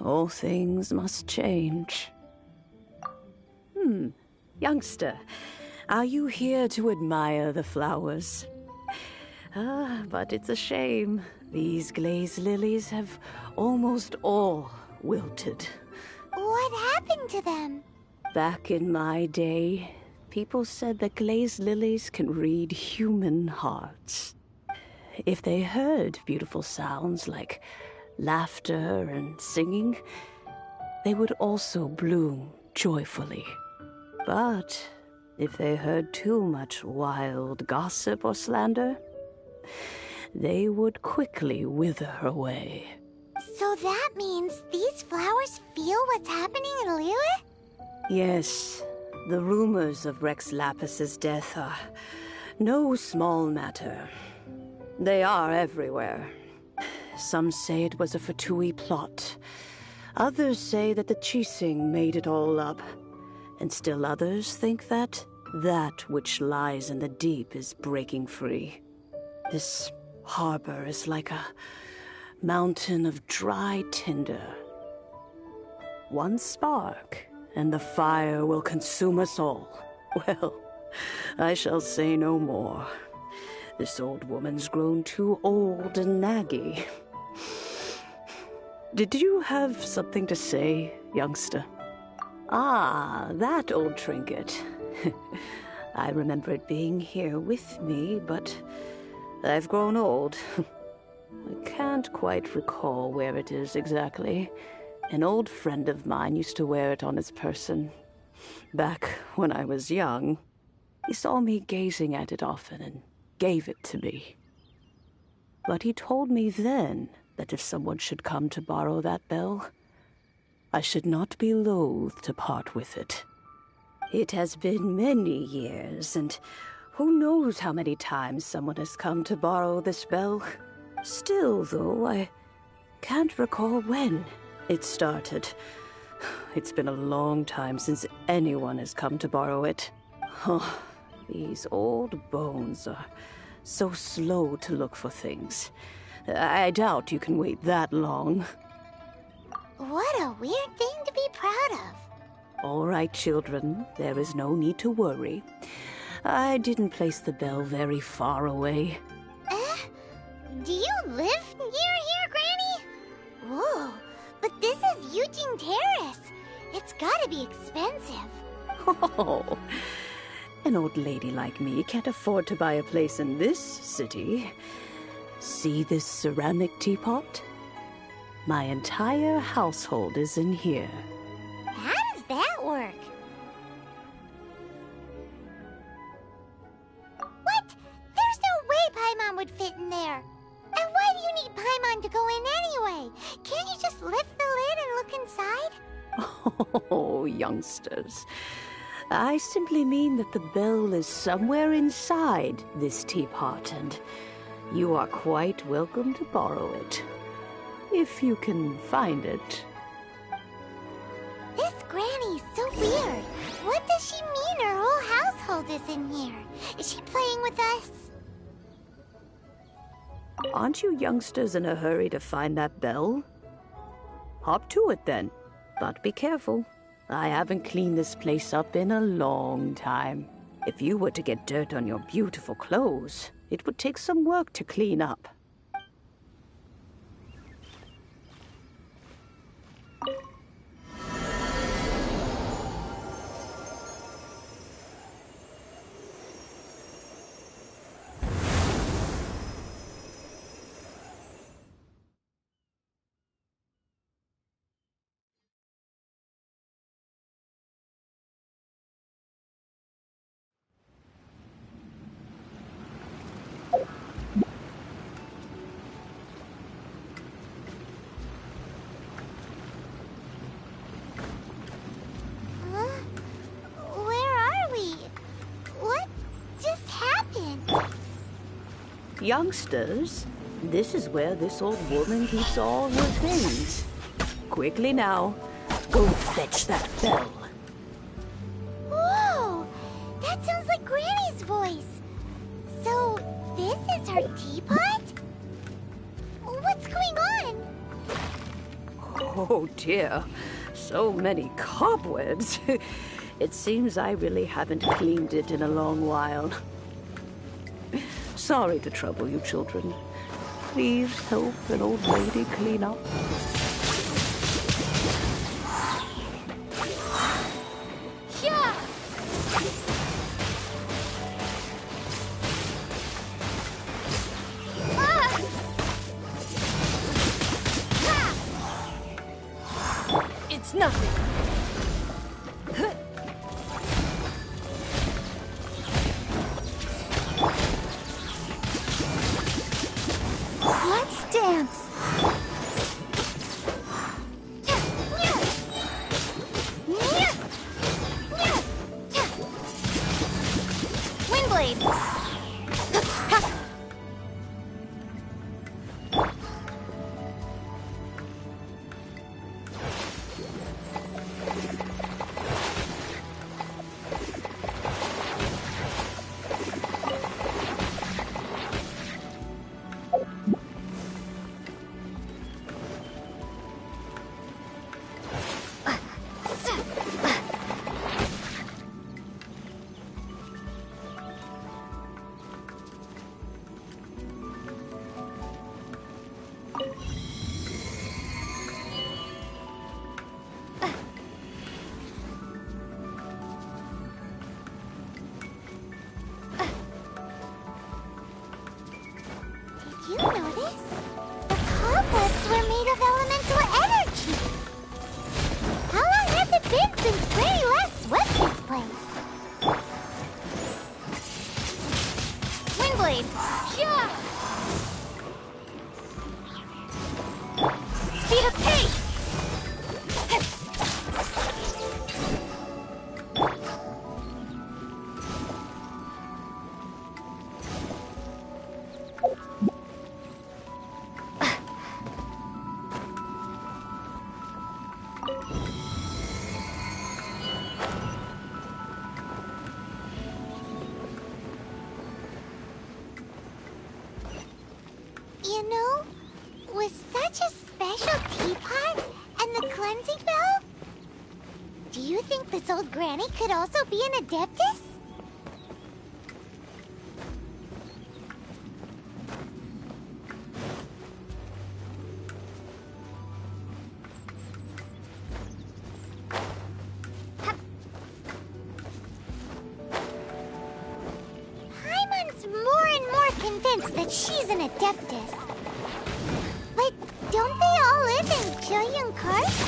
All things must change. Youngster, are you here to admire the flowers? But it's a shame. These glazed lilies have almost all wilted. What happened to them? Back in my day, people said that glazed lilies can read human hearts. If they heard beautiful sounds like laughter and singing, they would also bloom joyfully. But if they heard too much wild gossip or slander, they would quickly wither away. So that means these flowers feel what's happening in Liyue? Yes, the rumors of Rex Lapis's death are no small matter. They are everywhere. Some say it was a Fatui plot. Others say that the Qixing made it all up. And still others think that which lies in the deep is breaking free. This harbor is like a mountain of dry tinder. One spark, and the fire will consume us all. Well, I shall say no more. This old woman's grown too old and naggy. Did you have something to say, youngster? Ah, that old trinket. I remember it being here with me, but I've grown old. I can't quite recall where it is exactly. An old friend of mine used to wear it on his person. Back when I was young, he saw me gazing at it often and gave it to me. But he told me then that if someone should come to borrow that bell, I should not be loath to part with it. It has been many years, and who knows how many times someone has come to borrow this bell. Still, though, I can't recall when it started. It's been a long time since anyone has come to borrow it. Oh, these old bones are so slow to look for things. I doubt you can wait that long. What a weird thing to be proud of. All right, children, there is no need to worry. I didn't place the bell very far away. Do you live near here, Granny? Whoa, but this is Yujing Terrace. It's gotta be expensive. Oh, an old lady like me can't afford to buy a place in this city. See this ceramic teapot? My entire household is in here. How does that work? What? There's no way Paimon would fit in there. And why do you need Paimon to go in anyway? Can't you just lift the lid and look inside? Oh, youngsters. I simply mean that the bell is somewhere inside this teapot, and you are quite welcome to borrow it. If you can find it. This Granny's so weird. What does she mean her whole household is in here? Is she playing with us? Aren't you youngsters in a hurry to find that bell? Hop to it then, but be careful. I haven't cleaned this place up in a long time. If you were to get dirt on your beautiful clothes, it would take some work to clean up. Youngsters, this is where this old woman keeps all her things. Quickly now, go fetch that bell. Whoa! That sounds like Granny's voice. So, this is her teapot? What's going on? Oh dear, so many cobwebs. It seems I really haven't cleaned it in a long while. Sorry to trouble you, children. Please help an old lady clean up. Yeah! It's nothing. Let's dance. Windblade. You notice? The cobwebs were made of elemental energy. How long has it been since Granny last swept this place? Windblade. Yeah. Speed of pace. You know, with such a special teapot and the cleansing bell, do you think this old Granny could also be an Adeptus? Paimon's more and more convinced that she's an Adeptus. But don't they all live in Julian Karst?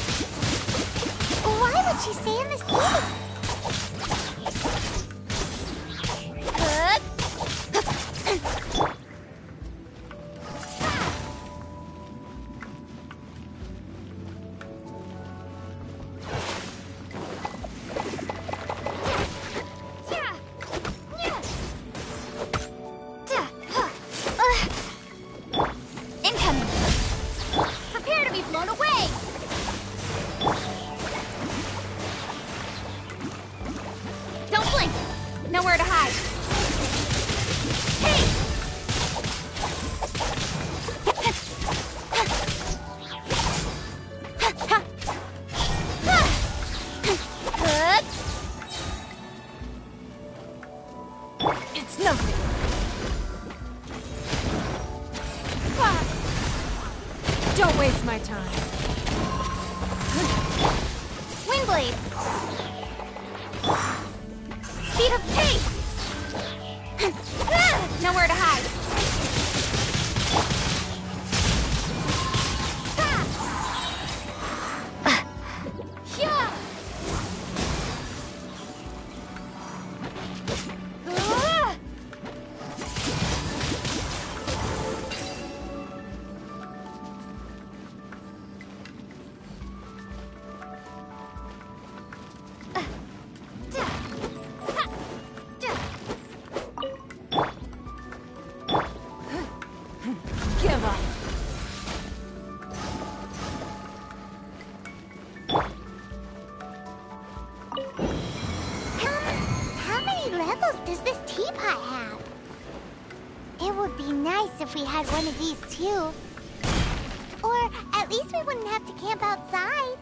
Why would she stay in the city? Windblade! Speed of pace! Nowhere to hide. Give up. How many levels does this teapot have? It would be nice if we had one of these too. Or at least we wouldn't have to camp outside.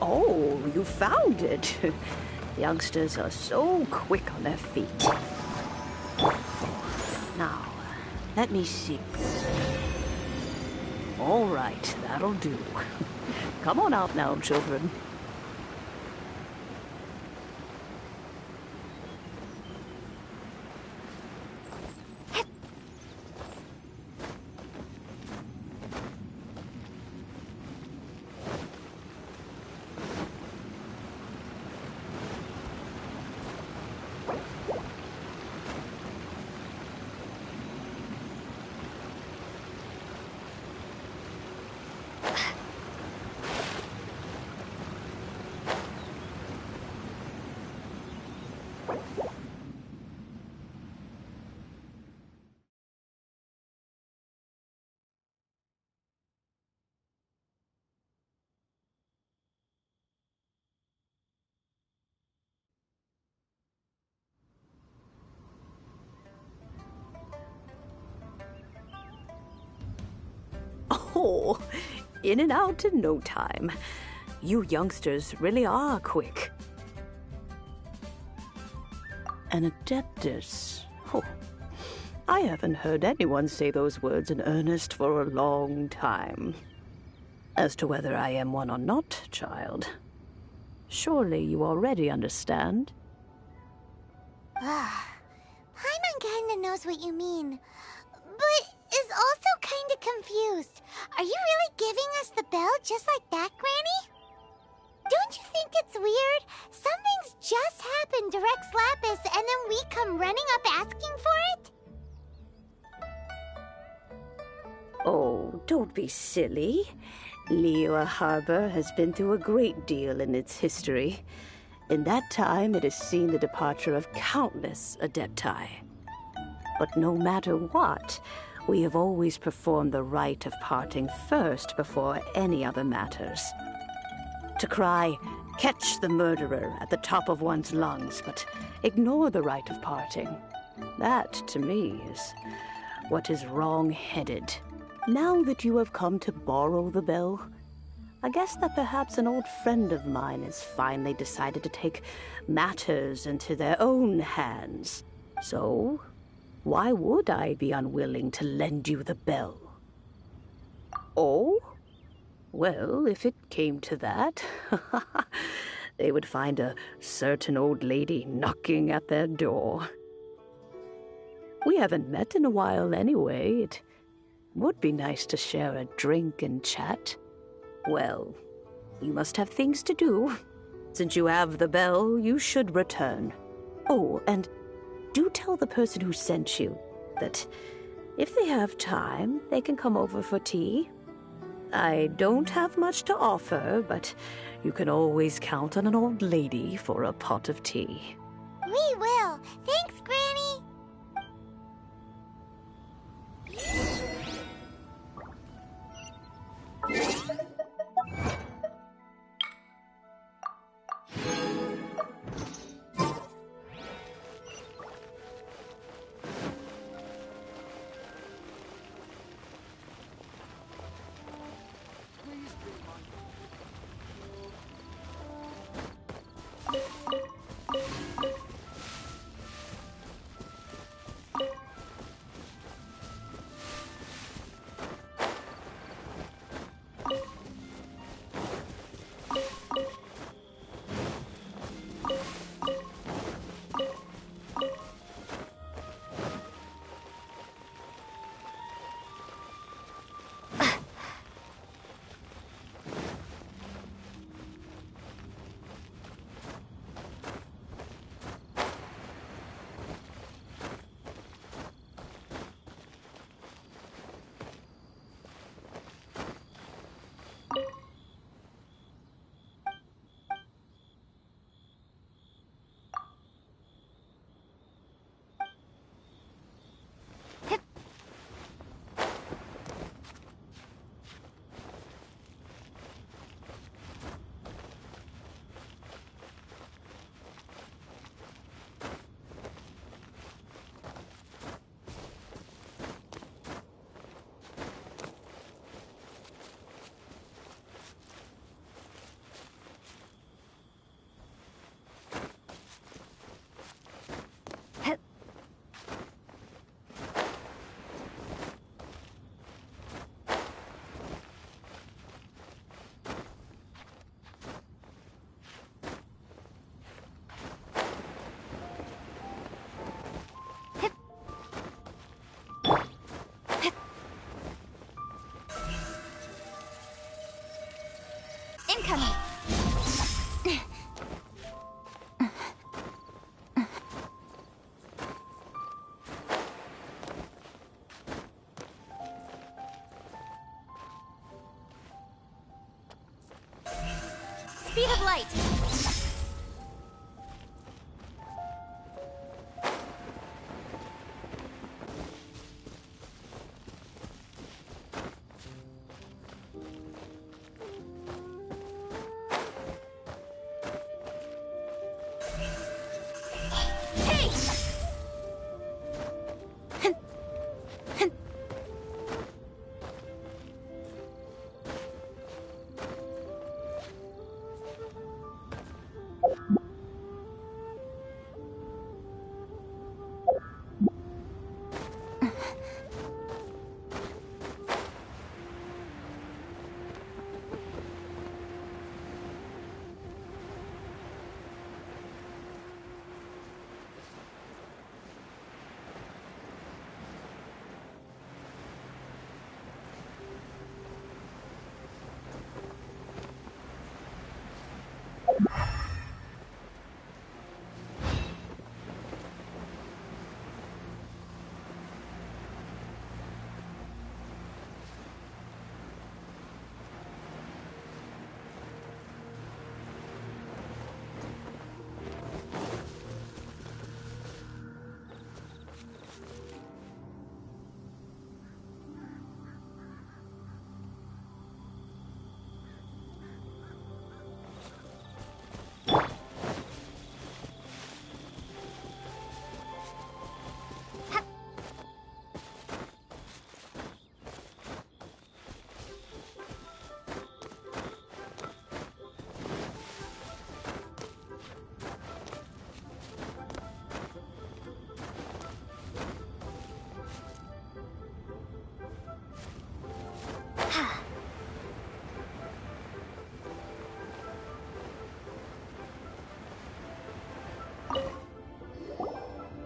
Oh, you found it. Youngsters are so quick on their feet. Now, let me see. All right, that'll do. Come on out now, children. Oh, in and out in no time. You youngsters really are quick. An Adeptus. Oh, I haven't heard anyone say those words in earnest for a long time. As to whether I am one or not, child, surely you already understand. Paimon kinda knows what you mean, but is also kinda confused. Are you really giving us the bell just like that, Granny? Don't you think it's weird? Something's just happened to Rex Lapis and then we come running up asking for it? Oh, don't be silly. Liyue Harbor has been through a great deal in its history. In that time, it has seen the departure of countless Adepti. But no matter what, we have always performed the rite of parting first before any other matters. To cry, "Catch the murderer," at the top of one's lungs, but ignore the rite of parting. That, to me, is what is wrong-headed. Now that you have come to borrow the bell, I guess that perhaps an old friend of mine has finally decided to take matters into their own hands. So, why would I be unwilling to lend you the bell? Oh? Well, if it came to that, they would find a certain old lady knocking at their door. We haven't met in a while anyway. It would be nice to share a drink and chat. Well, you must have things to do. Since you have the bell, you should return. Oh, and do tell the person who sent you that if they have time, they can come over for tea. I don't have much to offer, but you can always count on an old lady for a pot of tea. We will. Thanks, Granny. Incoming! Speed of light!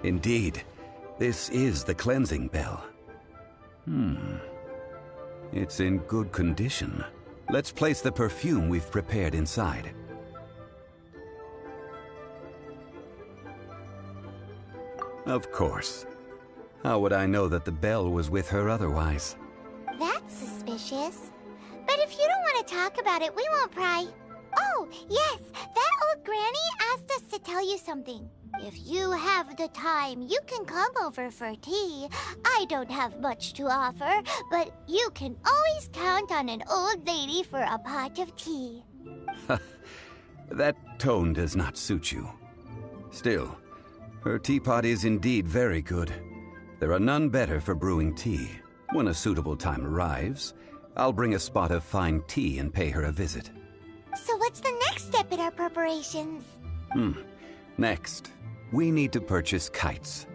Indeed, this is the cleansing bell. It's in good condition. Let's place the perfume we've prepared inside. Of course. How would I know that the bell was with her otherwise? That's suspicious. But if you don't want to talk about it, we won't pry. Oh, yes, that old granny asked us to tell you something. If you have the time, you can come over for tea. I don't have much to offer, but you can always count on an old lady for a pot of tea. That tone does not suit you. Still, her teapot is indeed very good. There are none better for brewing tea. When a suitable time arrives, I'll bring a spot of fine tea and pay her a visit. So what's the next step in our preparations? Next, we need to purchase kites.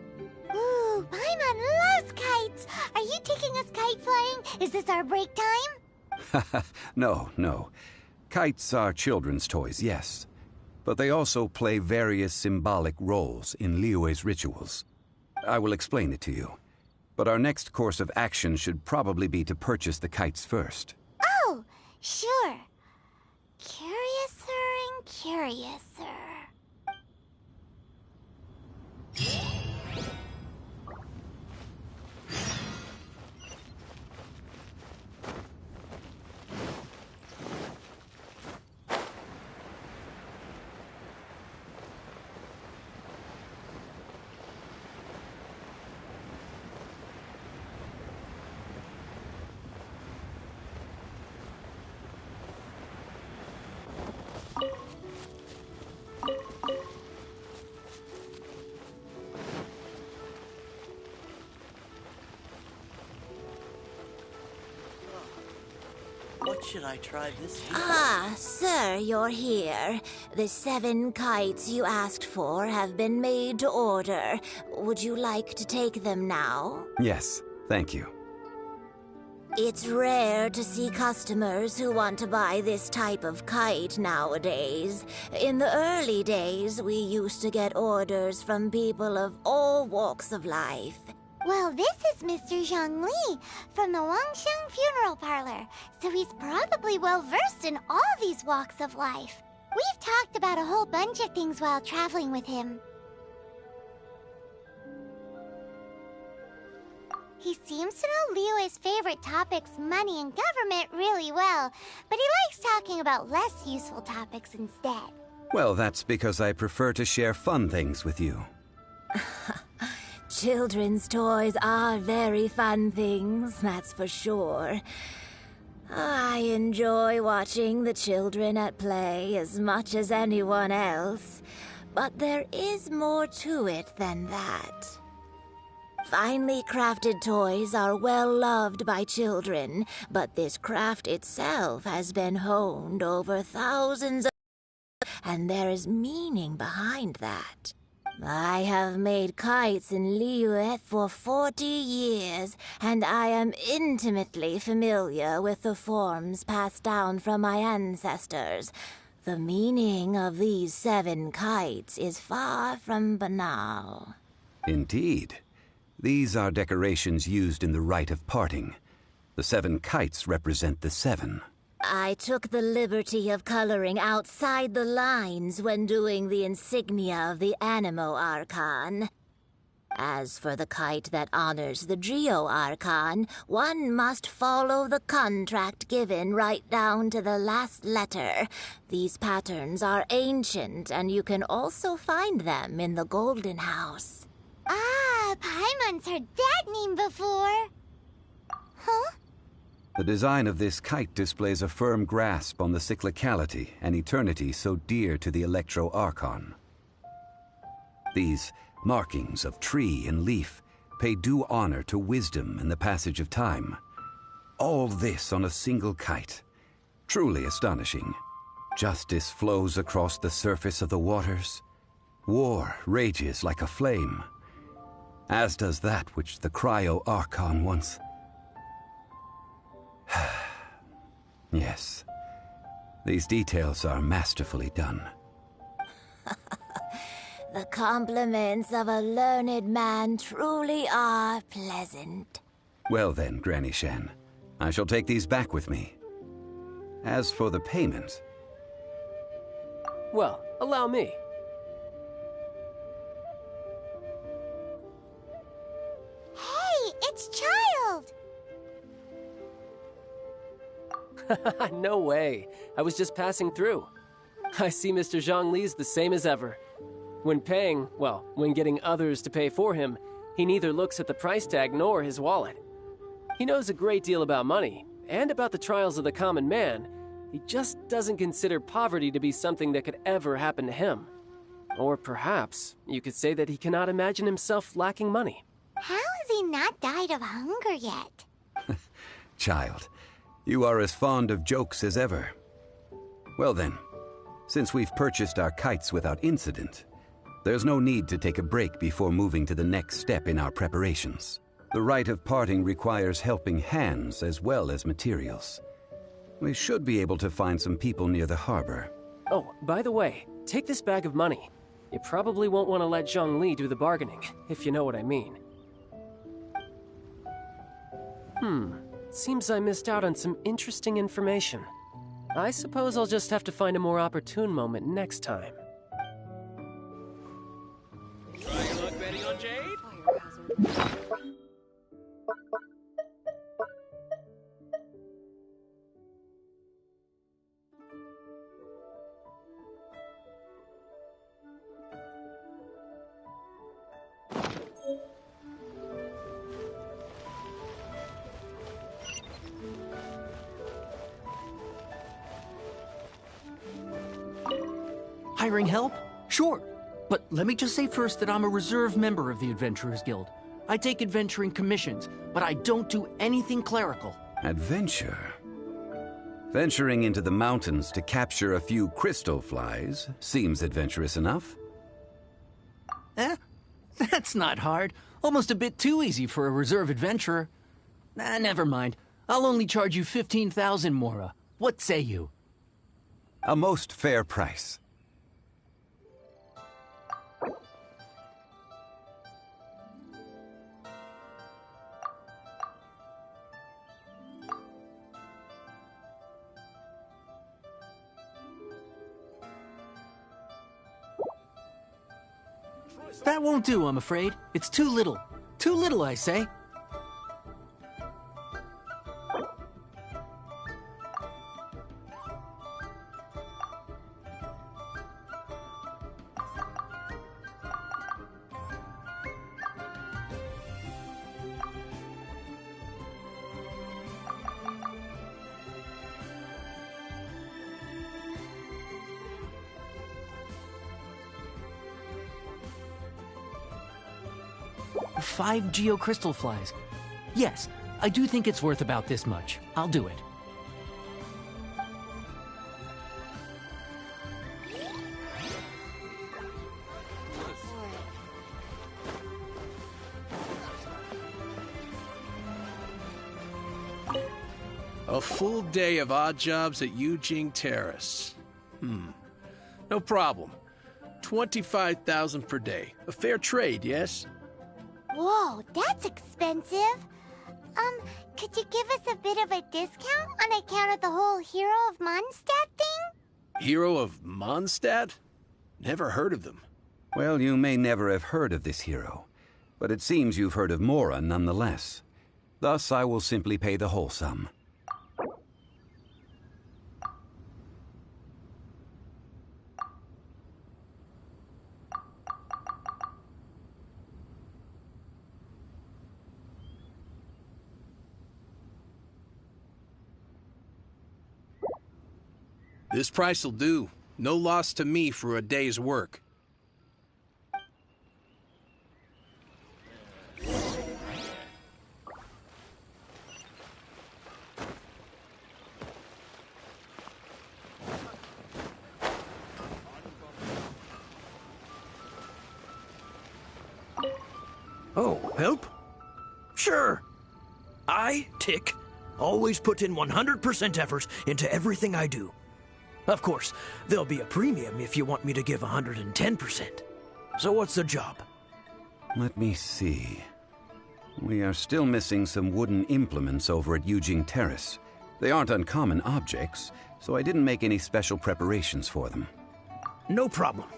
Ooh, Paimon loves kites! Are you taking us kite flying? Is this our break time? No. Kites are children's toys, yes. But they also play various symbolic roles in Liyue's rituals. I will explain it to you. But our next course of action should probably be to purchase the kites first. Oh, sure. Curiouser and curiouser. What should I try this time? Ah, sir, you're here. The 7 kites you asked for have been made to order. Would you like to take them now? Yes, thank you. It's rare to see customers who want to buy this type of kite nowadays. In the early days, we used to get orders from people of all walks of life. Well, this is Mr. Zhongli from the Wangsheng Funeral Parlor, so he's probably well-versed in all these walks of life. We've talked about a whole bunch of things while traveling with him. He seems to know Liyue's favorite topics, money and government, really well, but he likes talking about less useful topics instead. Well, that's because I prefer to share fun things with you. Children's toys are very fun things, that's for sure. I enjoy watching the children at play as much as anyone else, but there is more to it than that. Finely crafted toys are well loved by children, but this craft itself has been honed over thousands of years, and there is meaning behind that. I have made kites in Liyue for 40 years, and I am intimately familiar with the forms passed down from my ancestors. The meaning of these 7 kites is far from banal. Indeed. These are decorations used in the rite of parting. The 7 kites represent the 7. I took the liberty of coloring outside the lines when doing the insignia of the Animo Archon. As for the kite that honors the Geo Archon, one must follow the contract given right down to the last letter. These patterns are ancient, and you can also find them in the Golden House. Ah, Paimon's heard that name before. Huh? The design of this kite displays a firm grasp on the cyclicality and eternity so dear to the Electro Archon. These markings of tree and leaf pay due honor to wisdom and the passage of time. All this on a single kite. Truly astonishing. Justice flows across the surface of the waters. War rages like a flame. As does that which the Cryo Archon once... Yes. These details are masterfully done. The compliments of a learned man truly are pleasant. Well then, Granny Shan, I shall take these back with me. As for the payment... Well, allow me. Hey, it's Childe! No way. I was just passing through. I see Mr. Zhongli's the same as ever. When paying, well, when getting others to pay for him, he neither looks at the price tag nor his wallet. He knows a great deal about money, and about the trials of the common man. He just doesn't consider poverty to be something that could ever happen to him. Or perhaps you could say that he cannot imagine himself lacking money. How has he not died of hunger yet? Child, you are as fond of jokes as ever. Well then, since we've purchased our kites without incident, there's no need to take a break before moving to the next step in our preparations. The rite of parting requires helping hands as well as materials. We should be able to find some people near the harbor. Oh, by the way, take this bag of money. You probably won't want to let Zhongli do the bargaining, if you know what I mean. Seems I missed out on some interesting information. I suppose I'll just have to find a more opportune moment next time. Try your luck betting on Jade? Hiring help? Sure. But let me just say first that I'm a reserve member of the Adventurers Guild. I take adventuring commissions, but I don't do anything clerical. Adventure? Venturing into the mountains to capture a few crystal flies seems adventurous enough. That's not hard. Almost a bit too easy for a reserve adventurer. Never mind. I'll only charge you 15,000 Mora. What say you? A most fair price. That won't do, I'm afraid. It's too little. Too little, I say. Five geocrystal flies. Yes, I do think it's worth about this much. I'll do it. A full day of odd jobs at Yujing Terrace. No problem. 25,000 per day. A fair trade, yes? Whoa, that's expensive. Could you give us a bit of a discount on account of the whole Hero of Mondstadt thing? Hero of Mondstadt? Never heard of them. Well, you may never have heard of this hero, but it seems you've heard of Mora nonetheless. Thus, I will simply pay the whole sum. This price'll do. No loss to me for a day's work. Oh, help? Sure. I, Tick, always put in 100% effort into everything I do. Of course, there'll be a premium if you want me to give 110%. So what's the job? Let me see. We are still missing some wooden implements over at Yujing Terrace. They aren't uncommon objects, so I didn't make any special preparations for them. No problem.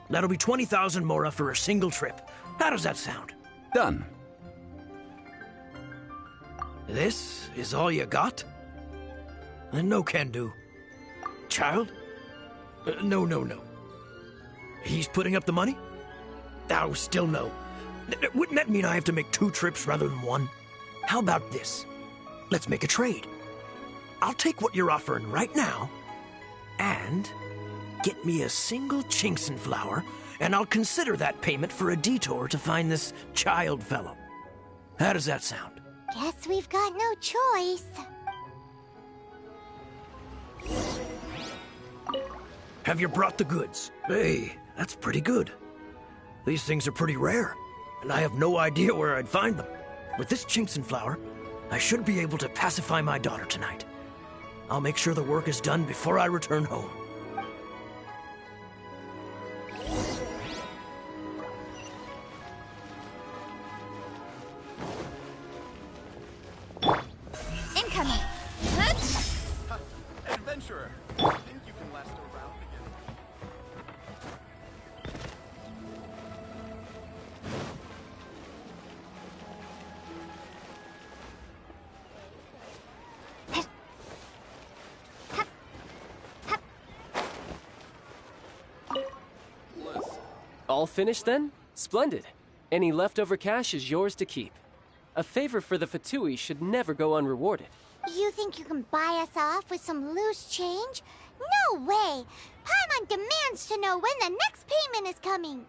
That'll be 20,000 mora for a single trip. How does that sound? Done. This is all you got? Then no can do. Child? No. He's putting up the money? Oh, still no. Wouldn't that mean I have to make 2 trips rather than 1? How about this? Let's make a trade. I'll take what you're offering right now, and get me a single Chinkson flower, and I'll consider that payment for a detour to find this child fellow. How does that sound? Guess we've got no choice. Have you brought the goods? Hey, that's pretty good. These things are pretty rare, and I have no idea where I'd find them. With this Chinkson flower, I should be able to pacify my daughter tonight. I'll make sure the work is done before I return home. Incoming. Adventurer, think you can last a round again? All finished then? Splendid. Any leftover cash is yours to keep. A favor for the Fatui should never go unrewarded. You think you can buy us off with some loose change? No way! Paimon demands to know when the next payment is coming.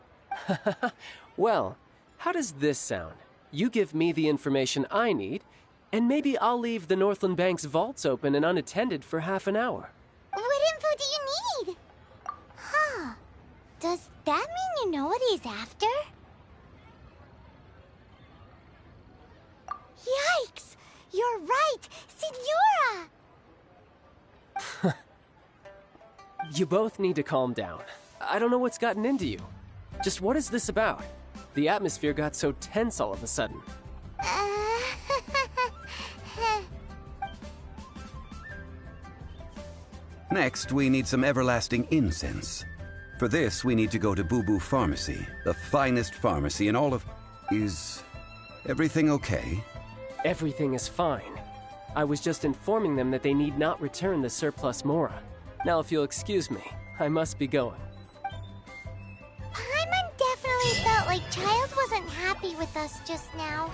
Well, how does this sound? You give me the information I need, and maybe I'll leave the Northland Bank's vaults open and unattended for half an hour. What info do you need? Huh. Does that mean you know what he's after? Yikes! You're right! Signora! You both need to calm down. I don't know what's gotten into you. Just what is this about? The atmosphere got so tense all of a sudden. Next, we need some everlasting incense. For this, we need to go to Boo Boo Pharmacy, the finest pharmacy in all of... Is everything okay? Everything is fine. I was just informing them that they need not return the surplus Mora. Now, if you'll excuse me, I must be going. Paimon definitely felt like Child wasn't happy with us just now.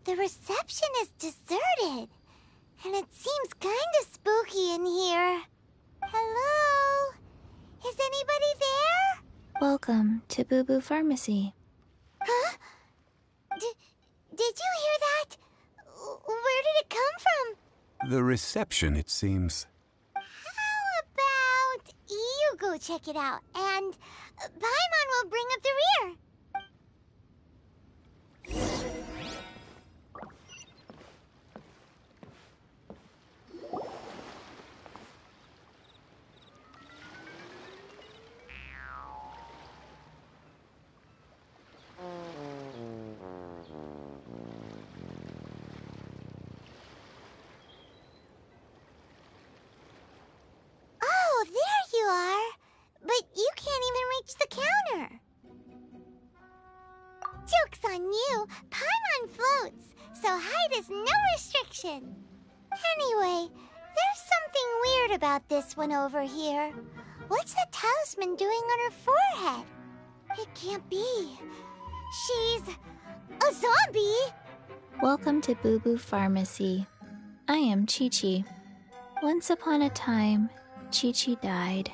The reception is deserted, and it seems kinda spooky in here. Hello? Is anybody there? Welcome to Boo Boo Pharmacy. Huh? Did you hear that? Where did it come from? The reception, it seems. How about you go check it out, and Paimon will bring up the rear. so height is no restriction. Anyway, there's something weird about this one over here. What's the talisman doing on her forehead? It can't be. She's a zombie! Welcome to Boo Boo Pharmacy. I am Chi-Chi. Once upon a time, Chi-Chi died.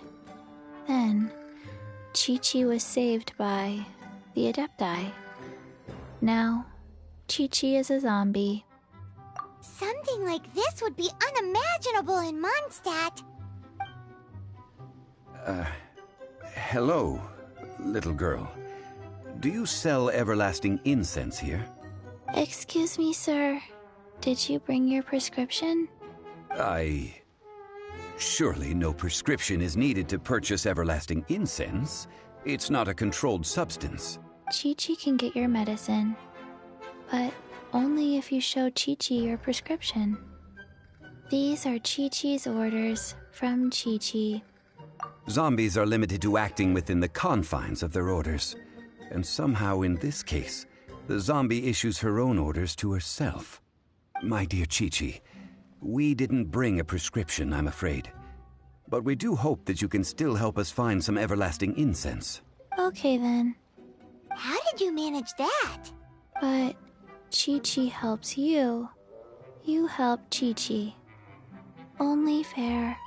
Then, Chi-Chi was saved by the Adepti. Now, Chi-Chi is a zombie. Something like this would be unimaginable in Mondstadt. Hello, little girl. Do you sell everlasting incense here? Excuse me, sir. Did you bring your prescription? Surely no prescription is needed to purchase everlasting incense. It's not a controlled substance. Chi-Chi can get your medicine, but only if you show Chi-Chi your prescription. These are Chi-Chi's orders from Chi-Chi. Zombies are limited to acting within the confines of their orders. And somehow in this case, the zombie issues her own orders to herself. My dear Chi-Chi, we didn't bring a prescription, I'm afraid. But we do hope that you can still help us find some everlasting incense. Okay then. How did you manage that? But Chi-Chi helps you. You help Chi-Chi. Only fair.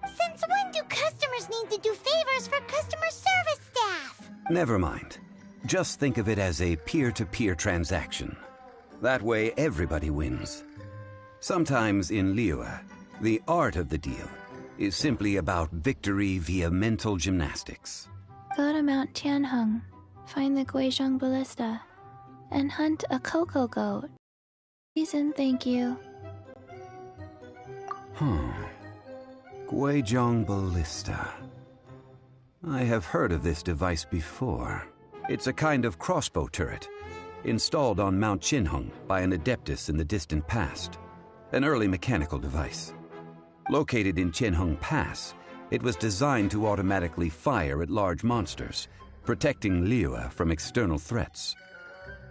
Since when do customers need to do favors for customer service staff? Never mind. Just think of it as a peer-to-peer transaction. That way everybody wins. Sometimes in Liyue, the art of the deal is simply about victory via mental gymnastics. Go to Mount Tianheng, find the Guizhong Ballista, and hunt a cocoa goat. Please and thank you. Guizhong Ballista. I have heard of this device before. It's a kind of crossbow turret, installed on Mount Qinheng by an Adeptus in the distant past. An early mechanical device. Located in Qianheng Pass, it was designed to automatically fire at large monsters, protecting Liyue from external threats.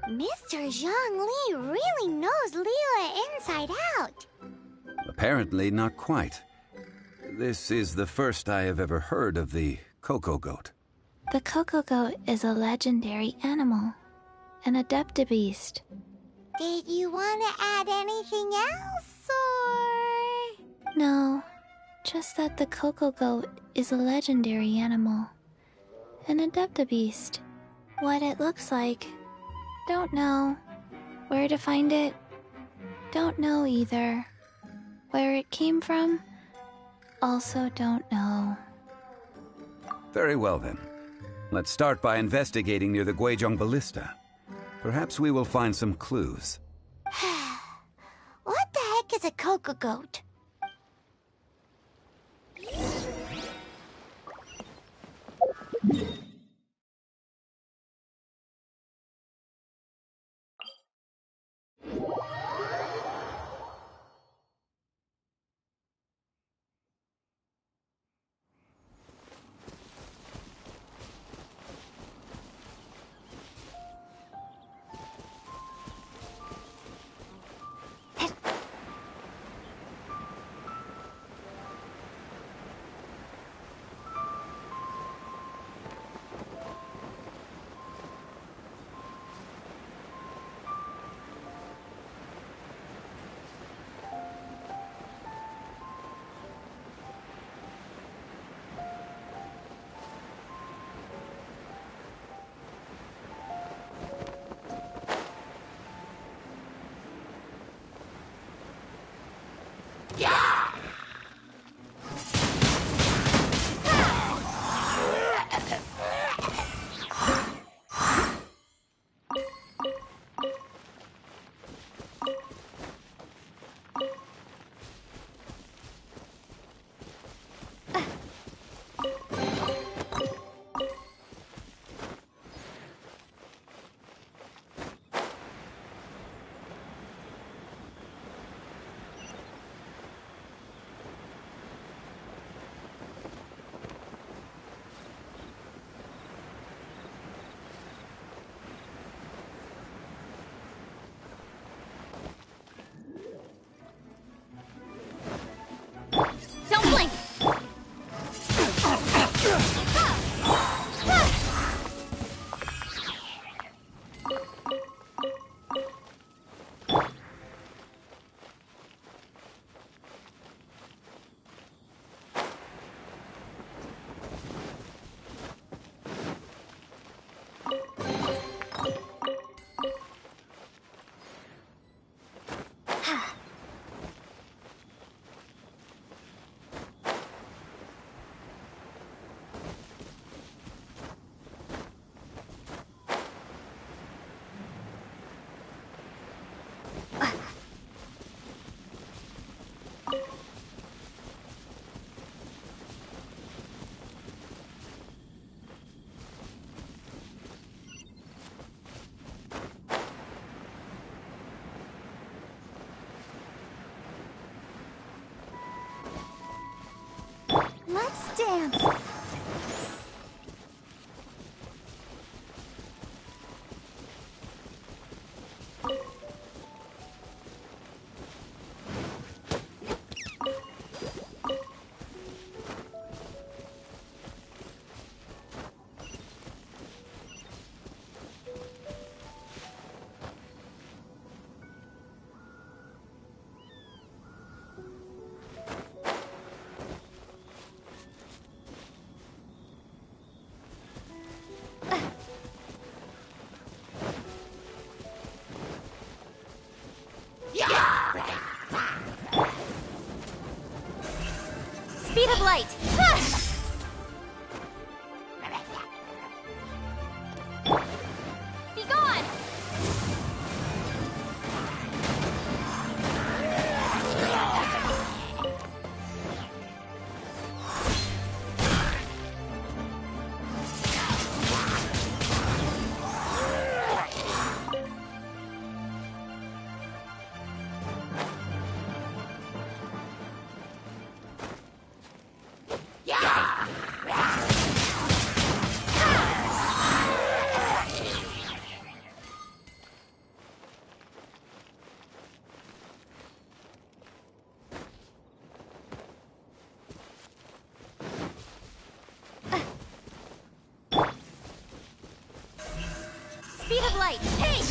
Mr. Zhongli really knows Liyue inside out. Apparently not quite. This is the first I have ever heard of the cocoa goat. The cocoa goat is a legendary animal, an Adeptabeast. Did you want to add anything else, or...? No, just that the cocoa goat is a legendary animal, an Adeptabeast. What it looks like, don't know. Where to find it, don't know either. Where it came from, also don't know. Very well then. Let's start by investigating near the Guizhong Ballista. Perhaps we will find some clues. What the heck is a cocoa goat? of light! Be gone! Speed of light! Hey!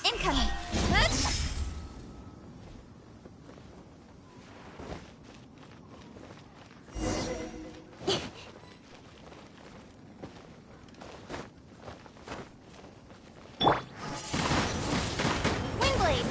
Incoming! Windblade!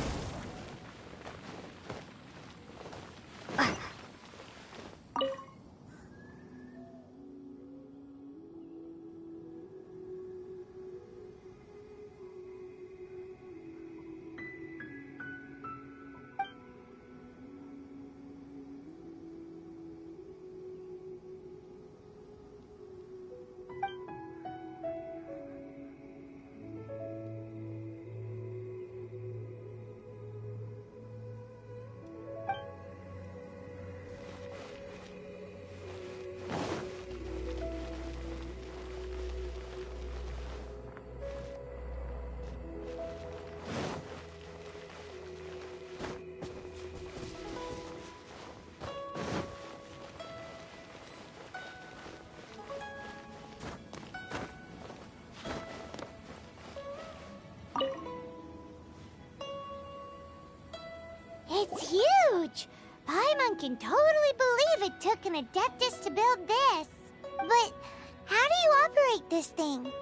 It's huge! Paimon can totally believe it took an Adeptus to build this. But how do you operate this thing?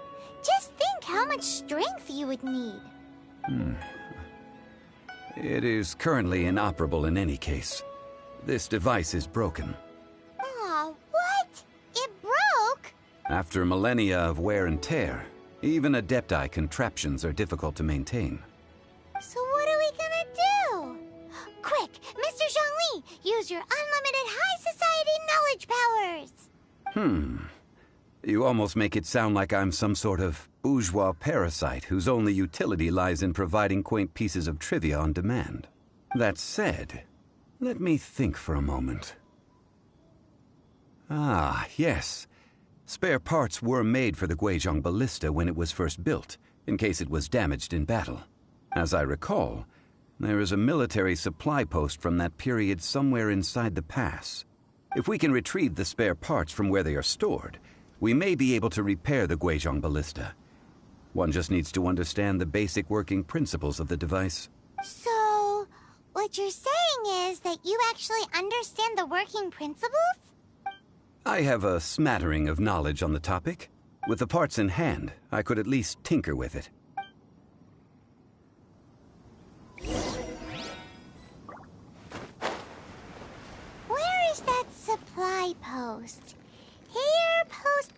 Just think how much strength you would need. It is currently inoperable in any case. This device is broken. Aw, what? It broke? After millennia of wear and tear, even Adepti contraptions are difficult to maintain. So what are we gonna do? Quick, Mr. Zhongli, use your unlimited high society knowledge powers! You almost make it sound like I'm some sort of bourgeois parasite whose only utility lies in providing quaint pieces of trivia on demand. That said, let me think for a moment. Ah, yes. Spare parts were made for the Guizhong Ballista when it was first built, in case it was damaged in battle. As I recall, there is a military supply post from that period somewhere inside the pass. If we can retrieve the spare parts from where they are stored, we may be able to repair the Guizhong Ballista. One just needs to understand the basic working principles of the device. So, what you're saying is that you actually understand the working principles? I have a smattering of knowledge on the topic. With the parts in hand, I could at least tinker with it. Where is that supply post? Here, post...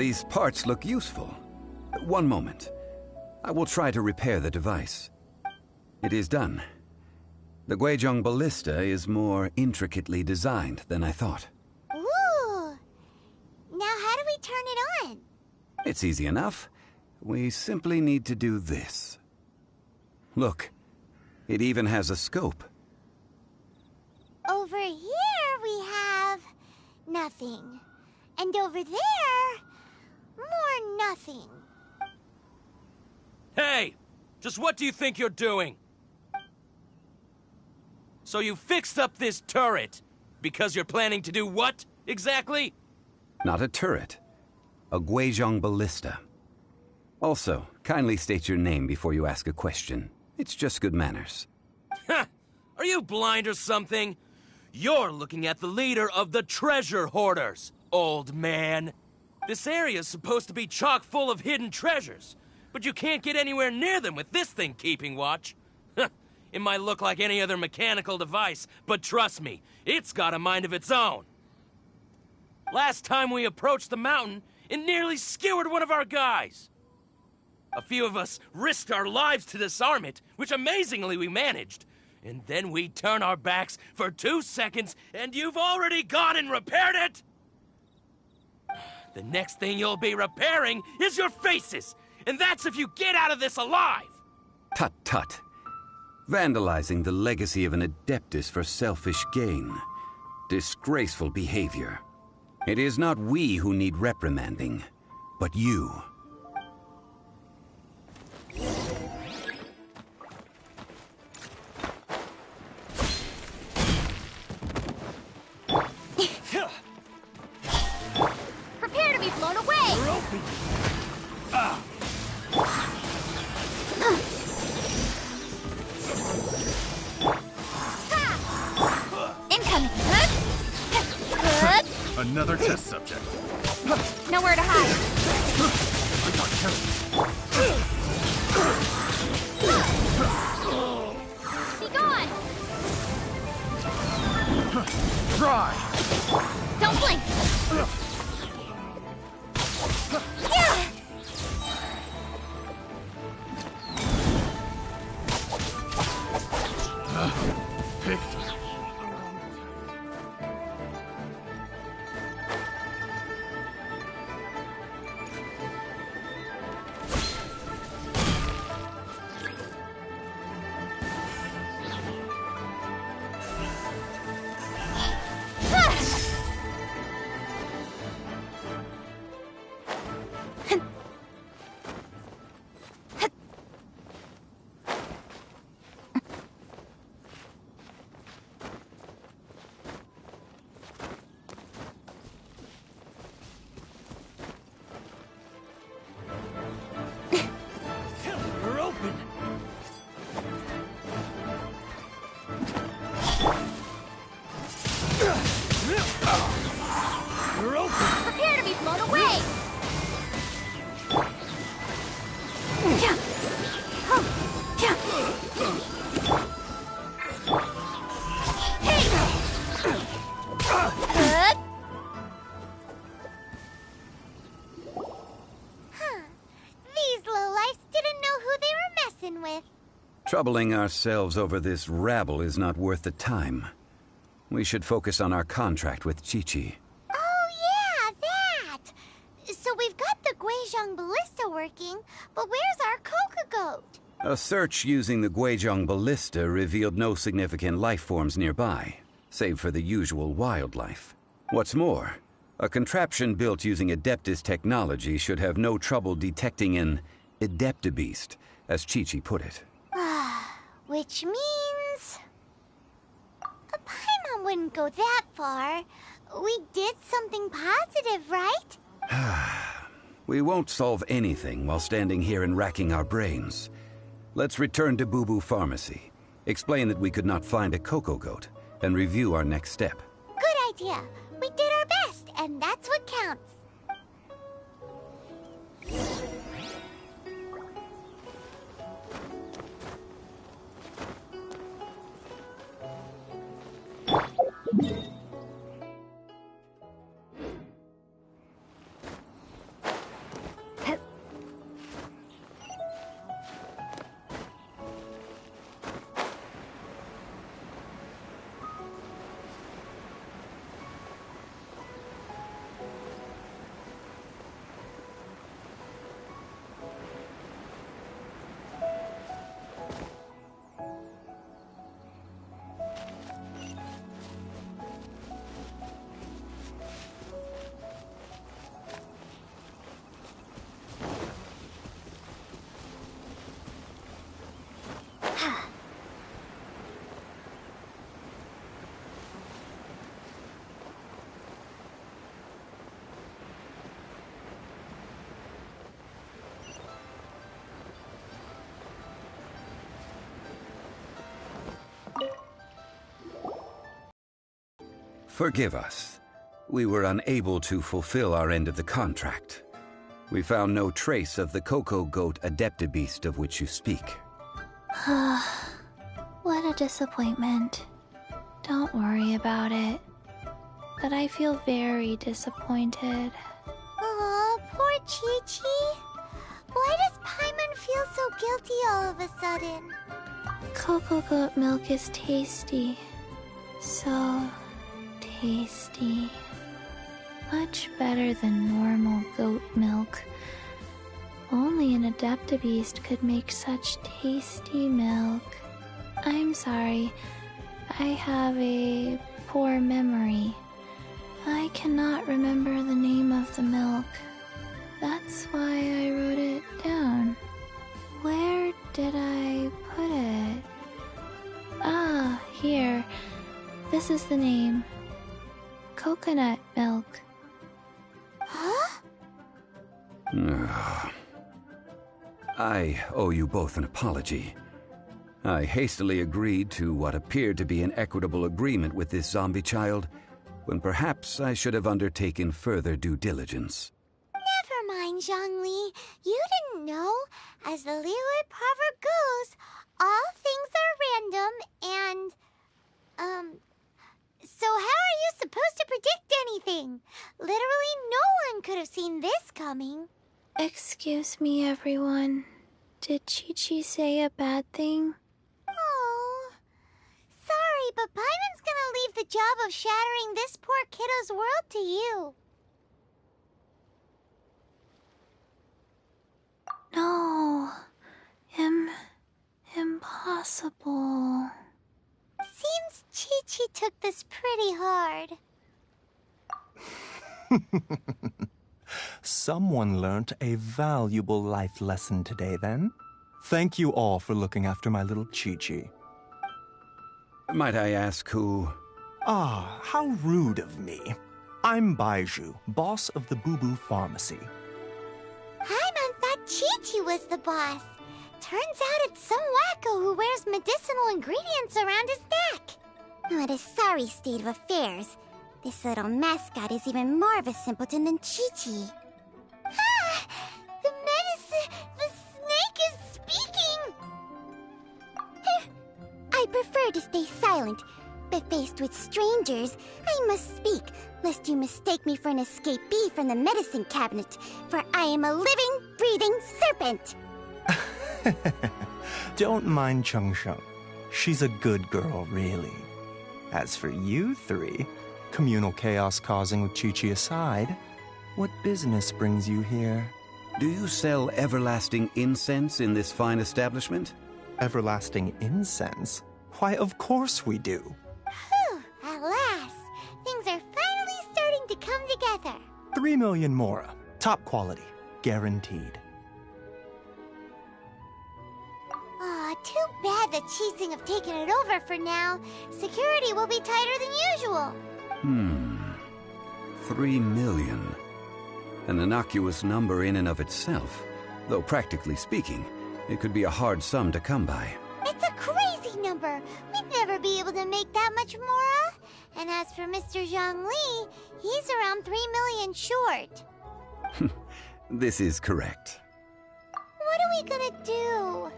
These parts look useful. One moment. I will try to repair the device. It is done. The Guizhong Ballista is more intricately designed than I thought. Ooh! Now how do we turn it on? It's easy enough. We simply need to do this. Look, it even has a scope. Over here we have nothing. And over there, more nothing. Hey! Just what do you think you're doing? So you fixed up this turret because you're planning to do what, exactly? Not a turret. A Guizhong Ballista. Also, kindly state your name before you ask a question. It's just good manners. Ha! Are you blind or something? You're looking at the leader of the treasure hoarders, old man. This area's supposed to be chock full of hidden treasures, but you can't get anywhere near them with this thing keeping watch. It might look like any other mechanical device, but trust me, it's got a mind of its own. Last time we approached the mountain, it nearly skewered one of our guys. A few of us risked our lives to disarm it, which amazingly we managed. And then we turn our backs for 2 seconds, and you've already gone and repaired it? The next thing you'll be repairing is your faces, and that's if you get out of this alive! Tut tut. Vandalizing the legacy of an Adeptus for selfish gain. Disgraceful behavior. It is not we who need reprimanding, but you. Prepare to be blown away! We're open! Incoming! Another test subject. Nowhere to hide. I'm not counting. Be gone! Try! Don't blink! Yeah! Picked. We're open. We're open. Prepare to be blown away! These lowlifes didn't know who they were messing with. Troubling ourselves over this rabble is not worth the time. We should focus on our contract with Qiqi. Oh, yeah, that! So we've got the Guizhong Ballista working, but where's our Coca-Goat? A search using the Guizhong Ballista revealed no significant life forms nearby, save for the usual wildlife. What's more, a contraption built using Adeptus technology should have no trouble detecting an Adeptabeast, as Qiqi put it. Which means... a Paimon wouldn't go that far. We did something positive, right? We won't solve anything while standing here and racking our brains. Let's return to Boo Boo Pharmacy, explain that we could not find a Coco-Goat, and review our next step. Good idea. We did our best, and that's what counts. Forgive us. We were unable to fulfill our end of the contract. We found no trace of the Cocoa Goat Adeptibeast of which you speak. What a disappointment. Don't worry about it. But I feel very disappointed. Aw, poor Chi-Chi. Why does Paimon feel so guilty all of a sudden? Cocoa Goat milk is tasty. So tasty. Much better than normal goat milk. Only an Adeptibeast could make such tasty milk. I'm sorry. I have a poor memory. I cannot remember the name of the milk. That's why I wrote it down. Where did I put it? Ah, here. This is the name. Coconut milk. Huh? I owe you both an apology. I hastily agreed to what appeared to be an equitable agreement with this zombie child, when perhaps I should have undertaken further due diligence. Never mind, Zhongli. You didn't know. As the Liyue proverb goes, all things are random and, so how are you supposed to predict anything? Literally no one could have seen this coming. Excuse me, everyone. Did Chi-Chi say a bad thing? Oh, sorry, but Paimon's gonna leave the job of shattering this poor kiddo's world to you. No. Impossible. Seems Chi-Chi took this pretty hard. Someone learnt a valuable life lesson today, then. Thank you all for looking after my little Chi-Chi. Might I ask who... Ah, how rude of me. I'm Baizhu, boss of the Boo Boo Pharmacy. Paimon thought Chi-Chi was the boss. Turns out it's some wacko who wears medicinal ingredients around his neck. What a sorry state of affairs. This little mascot is even more of a simpleton than Chi-Chi. Ah! The snake is speaking! I prefer to stay silent, but faced with strangers, I must speak, lest you mistake me for an escapee from the medicine cabinet, for I am a living, breathing serpent! Don't mind Chung Sheng. She's a good girl, really. As for you three, communal chaos causing with Chi-Chi aside, what business brings you here? Do you sell everlasting incense in this fine establishment? Everlasting incense? Why, of course we do. Whew, at last. Things are finally starting to come together. 3 million mora. Top quality. Guaranteed. Aw, too bad the Qixing have taken it over for now. Security will be tighter than usual. 3 million. An innocuous number in and of itself, though practically speaking, it could be a hard sum to come by. It's a crazy number. We'd never be able to make that much mora. And as for Mr. Zhongli, he's around 3 million short. This is correct. What are we gonna do?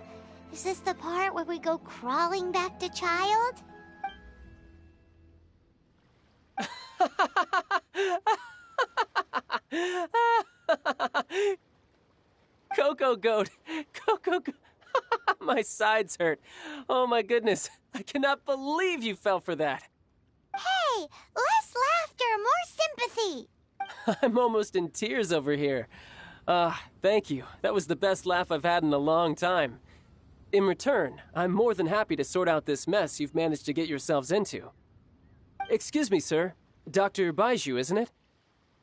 Is this the part where we go crawling back to child? Cocoa Goat! Cocoa Goat! My sides hurt. Oh my goodness. I cannot believe you fell for that. Hey, less laughter, more sympathy. I'm almost in tears over here. Thank you. That was the best laugh I've had in a long time. In return, I'm more than happy to sort out this mess you've managed to get yourselves into. Excuse me, sir. Dr. Baizhu, isn't it?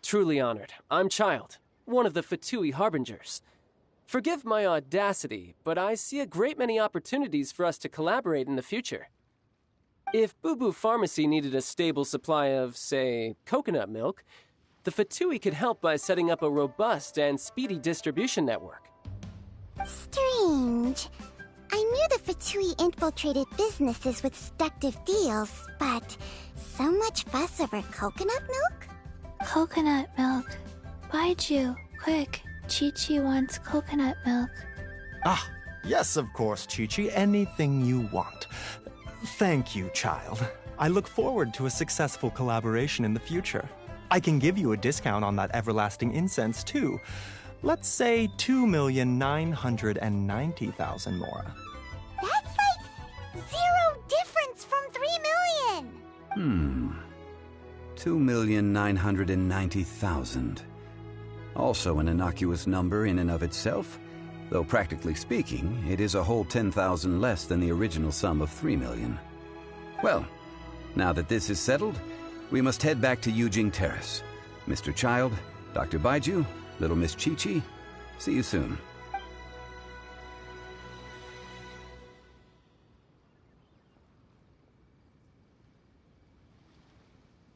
Truly honored. I'm Child, one of the Fatui Harbingers. Forgive my audacity, but I see a great many opportunities for us to collaborate in the future. If Boo Boo Pharmacy needed a stable supply of, say, coconut milk, the Fatui could help by setting up a robust and speedy distribution network. Strange. I knew the Fatui infiltrated businesses with seductive deals, but so much fuss over coconut milk? Coconut milk. Baiju, quick. Chi-Chi wants coconut milk. Ah, yes, of course, Chi-Chi. Anything you want. Thank you, child. I look forward to a successful collaboration in the future. I can give you a discount on that everlasting incense, too. Let's say 2,990,000 Mora. That's like 0 difference from 3 million! 2,990,000. Also an innocuous number in and of itself, though practically speaking, it is a whole 10,000 less than the original sum of 3 million. Well, now that this is settled, we must head back to Yujing Terrace. Mr. Child, Dr. Baiju, Little Miss Chi-Chi, see you soon.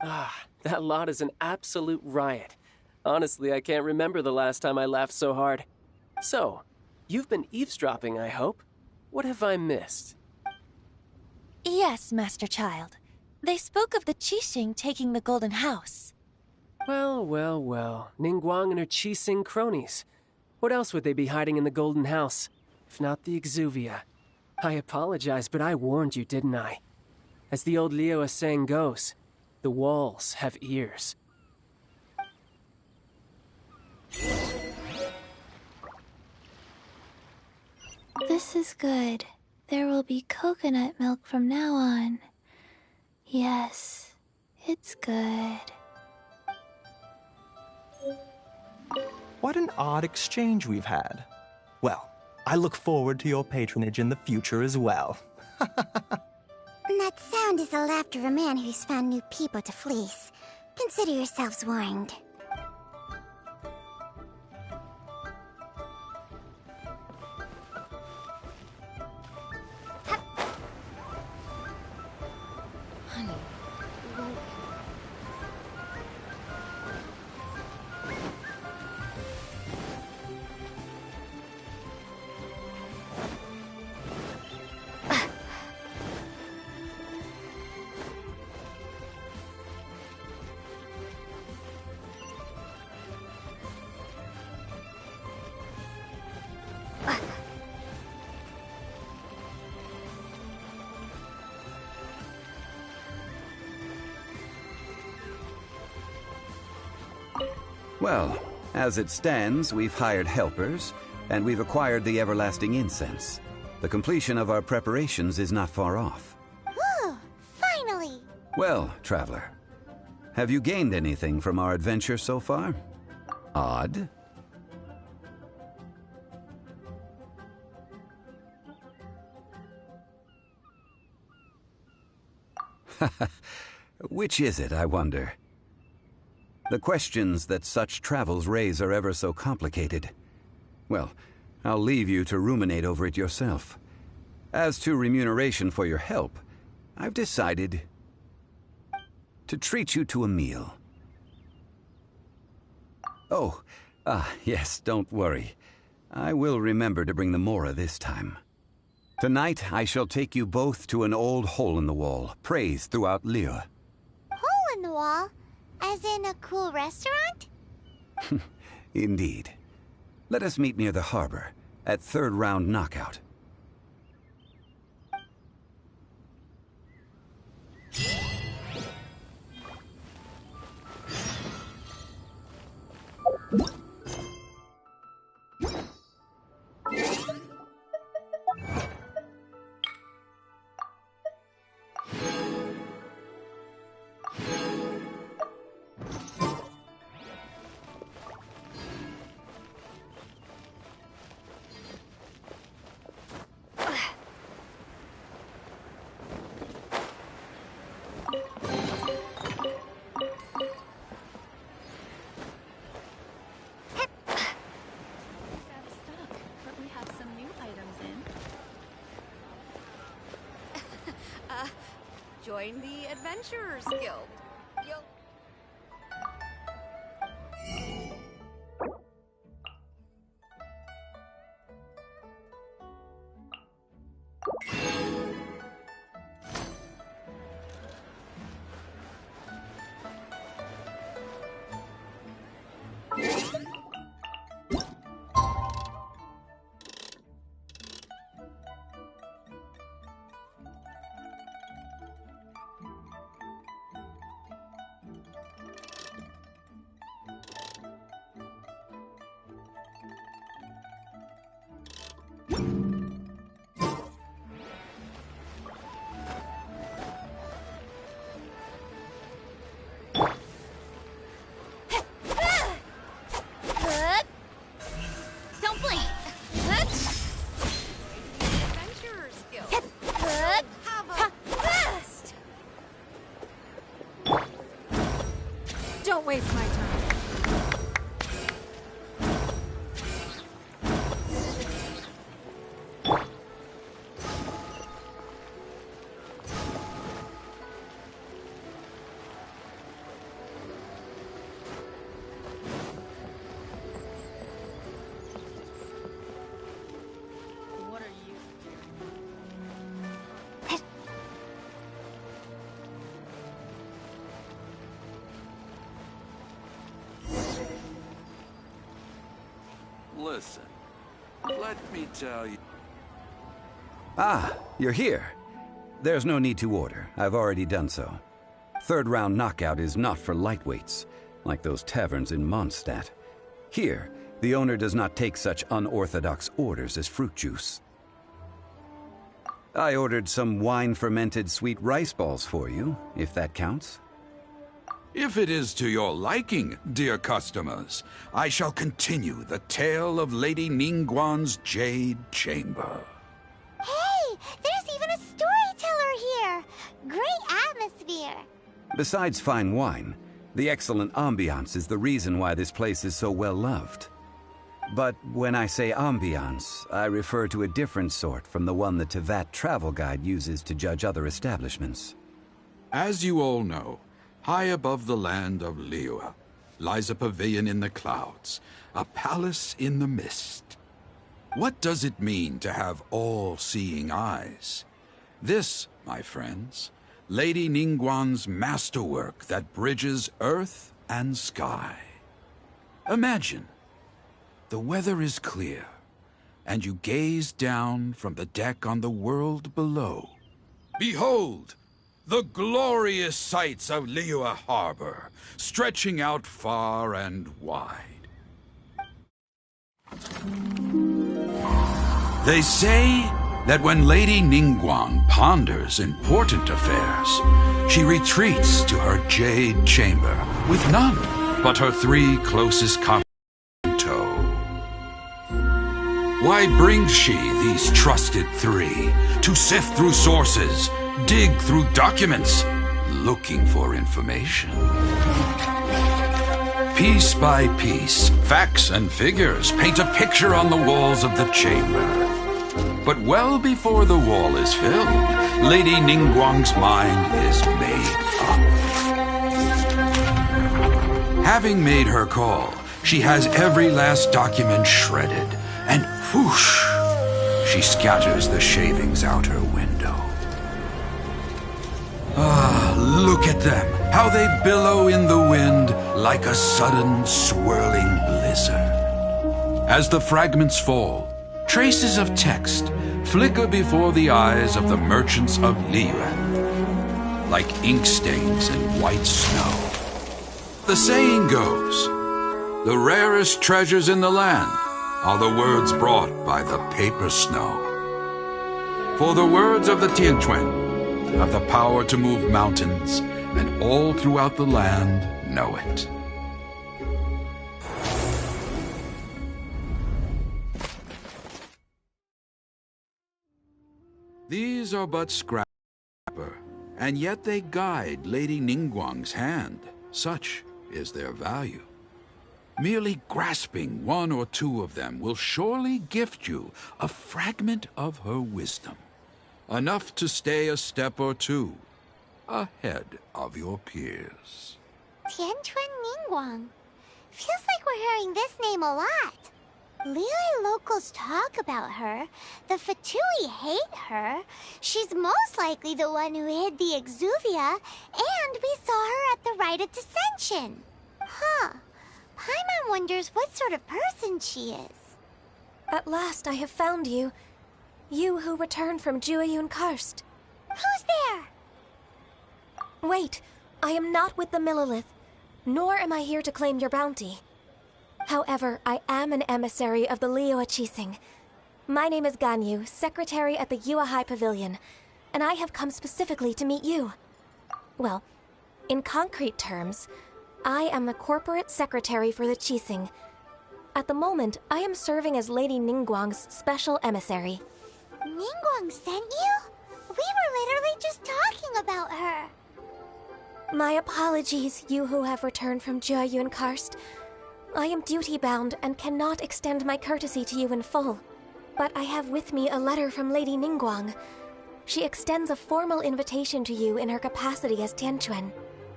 Ah, that lot is an absolute riot. Honestly, I can't remember the last time I laughed so hard. So, you've been eavesdropping, I hope? What have I missed? Yes, Master Child. They spoke of the Qixing taking the Golden House. Well, well, well. Ningguang and her Qixing cronies. What else would they be hiding in the Golden House? If not the Exuvia. I apologize, but I warned you, didn't I? As the old Liyue saying goes, the walls have ears. This is good. There will be coconut milk from now on. Yes, it's good. What an odd exchange we've had. Well, I look forward to your patronage in the future as well. That sound is the laughter of a man who's found new people to fleece. Consider yourselves warned. Honey, won't Well, as it stands, we've hired helpers, and we've acquired the everlasting incense. The completion of our preparations is not far off. Ooh, finally! Well, traveler, have you gained anything from our adventure so far? Odd? Which is it, I wonder? The questions that such travels raise are ever so complicated. Well, I'll leave you to ruminate over it yourself. As to remuneration for your help, I've decided to treat you to a meal. Oh, yes, don't worry. I will remember to bring the Mora this time. Tonight, I shall take you both to an old hole-in-the-wall, praised throughout Liyue. Hole in the wall? As in a cool restaurant? Indeed. Let us meet near the harbor, at third round knockout. Join the Adventurers Guild. You'll... Don't blink. Adventurer's Guild. Have a blast. Don't waste my time. What are you Listen, let me tell you. Ah, you're here. There's no need to order. I've already done so. Third round knockout is not for lightweights, like those taverns in Mondstadt. Here, the owner does not take such unorthodox orders as fruit juice. I ordered some wine-fermented sweet rice balls for you, if that counts. If it is to your liking, dear customers, I shall continue the tale of Lady Ningguang's Jade Chamber. Hey, there's even a storyteller here. Great atmosphere. Besides fine wine, the excellent ambiance is the reason why this place is so well loved. But when I say ambiance, I refer to a different sort from the one the Teyvat travel guide uses to judge other establishments. As you all know, high above the land of Liyue lies a pavilion in the clouds, a palace in the mist. What does it mean to have all-seeing eyes? This, my friends, Lady Ningguang's masterwork that bridges earth and sky. Imagine, the weather is clear, and you gaze down from the deck on the world below. Behold, the glorious sights of Liyue Harbor, stretching out far and wide. They say that when Lady Ningguang ponders important affairs, she retreats to her jade chamber with none but her three closest companions in tow. Why brings she these trusted three to sift through sources, dig through documents, looking for information? Piece by piece, facts and figures paint a picture on the walls of the chamber. But well before the wall is filled, Lady Ningguang's mind is made up. Having made her call, she has every last document shredded, and whoosh, she scatters the shavings out her window. Ah, look at them, how they billow in the wind like a sudden swirling blizzard. As the fragments fall, traces of text flicker before the eyes of the merchants of Liyue, like ink stains in white snow. The saying goes, the rarest treasures in the land are the words brought by the paper snow. For the words of the Tianquan have the power to move mountains, and all throughout the land know it. These are but scrap paper, and yet they guide Lady Ningguang's hand. Such is their value. Merely grasping one or two of them will surely gift you a fragment of her wisdom, enough to stay a step or two ahead of your peers. Tianquan Ningguang. Feels like we're hearing this name a lot. Liyue locals talk about her. The Fatui hate her. She's most likely the one who hid the Exuvia, and we saw her at the Rite of Dissension. Huh. Paimon wonders what sort of person she is. At last I have found you. You who returned from Jueyun Karst. Who's there? Wait, I am not with the Millelith, nor am I here to claim your bounty. However, I am an emissary of the Liyue Qixing. My name is Ganyu, secretary at the Yuehai Pavilion, and I have come specifically to meet you. Well, in concrete terms, I am the corporate secretary for the Qixing. At the moment, I am serving as Lady Ningguang's special emissary. Ningguang sent you? We were literally just talking about her. My apologies, you who have returned from Jieyun Karst. I am duty-bound and cannot extend my courtesy to you in full. But I have with me a letter from Lady Ningguang. She extends a formal invitation to you in her capacity as Tianquan.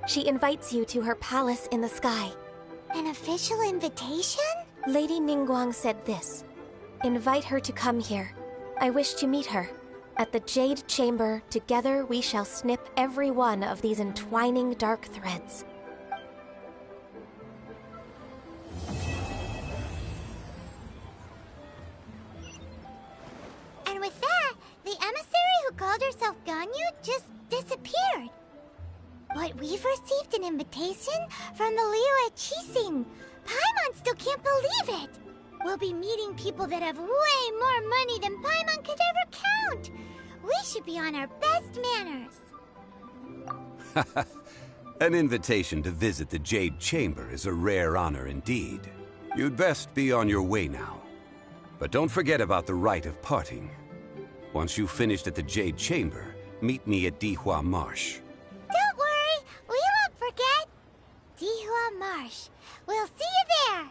She invites you to her palace in the sky. An official invitation? Lady Ningguang said this. Invite her to come here. I wish to meet her. At the Jade Chamber, together we shall snip every one of these entwining dark threads. And with that, the emissary who called herself Ganyu just disappeared. But we've received an invitation from the Liyue Qixing. Paimon still can't believe it. We'll be meeting people that have way more money than Paimon could ever count. We should be on our best manners. An invitation to visit the Jade Chamber is a rare honor indeed. You'd best be on your way now. But don't forget about the rite of parting. Once you've finished at the Jade Chamber, meet me at Dihua Marsh. Don't worry, we won't forget. Dihua Marsh. We'll see you there.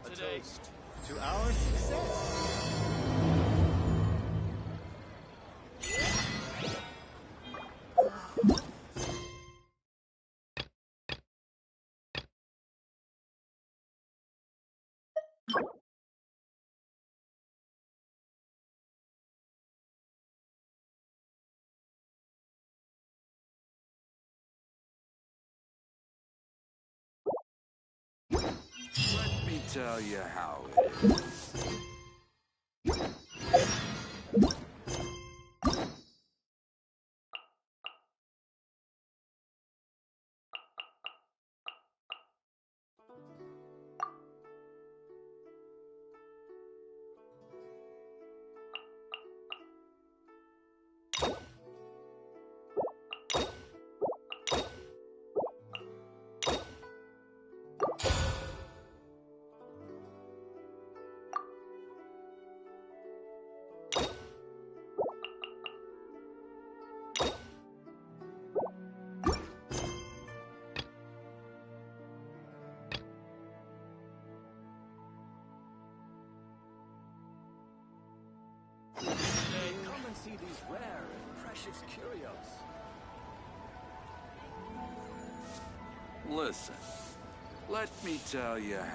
A toast to our success. Let me tell you how it is. Come and see these rare and precious curios. Listen, let me tell you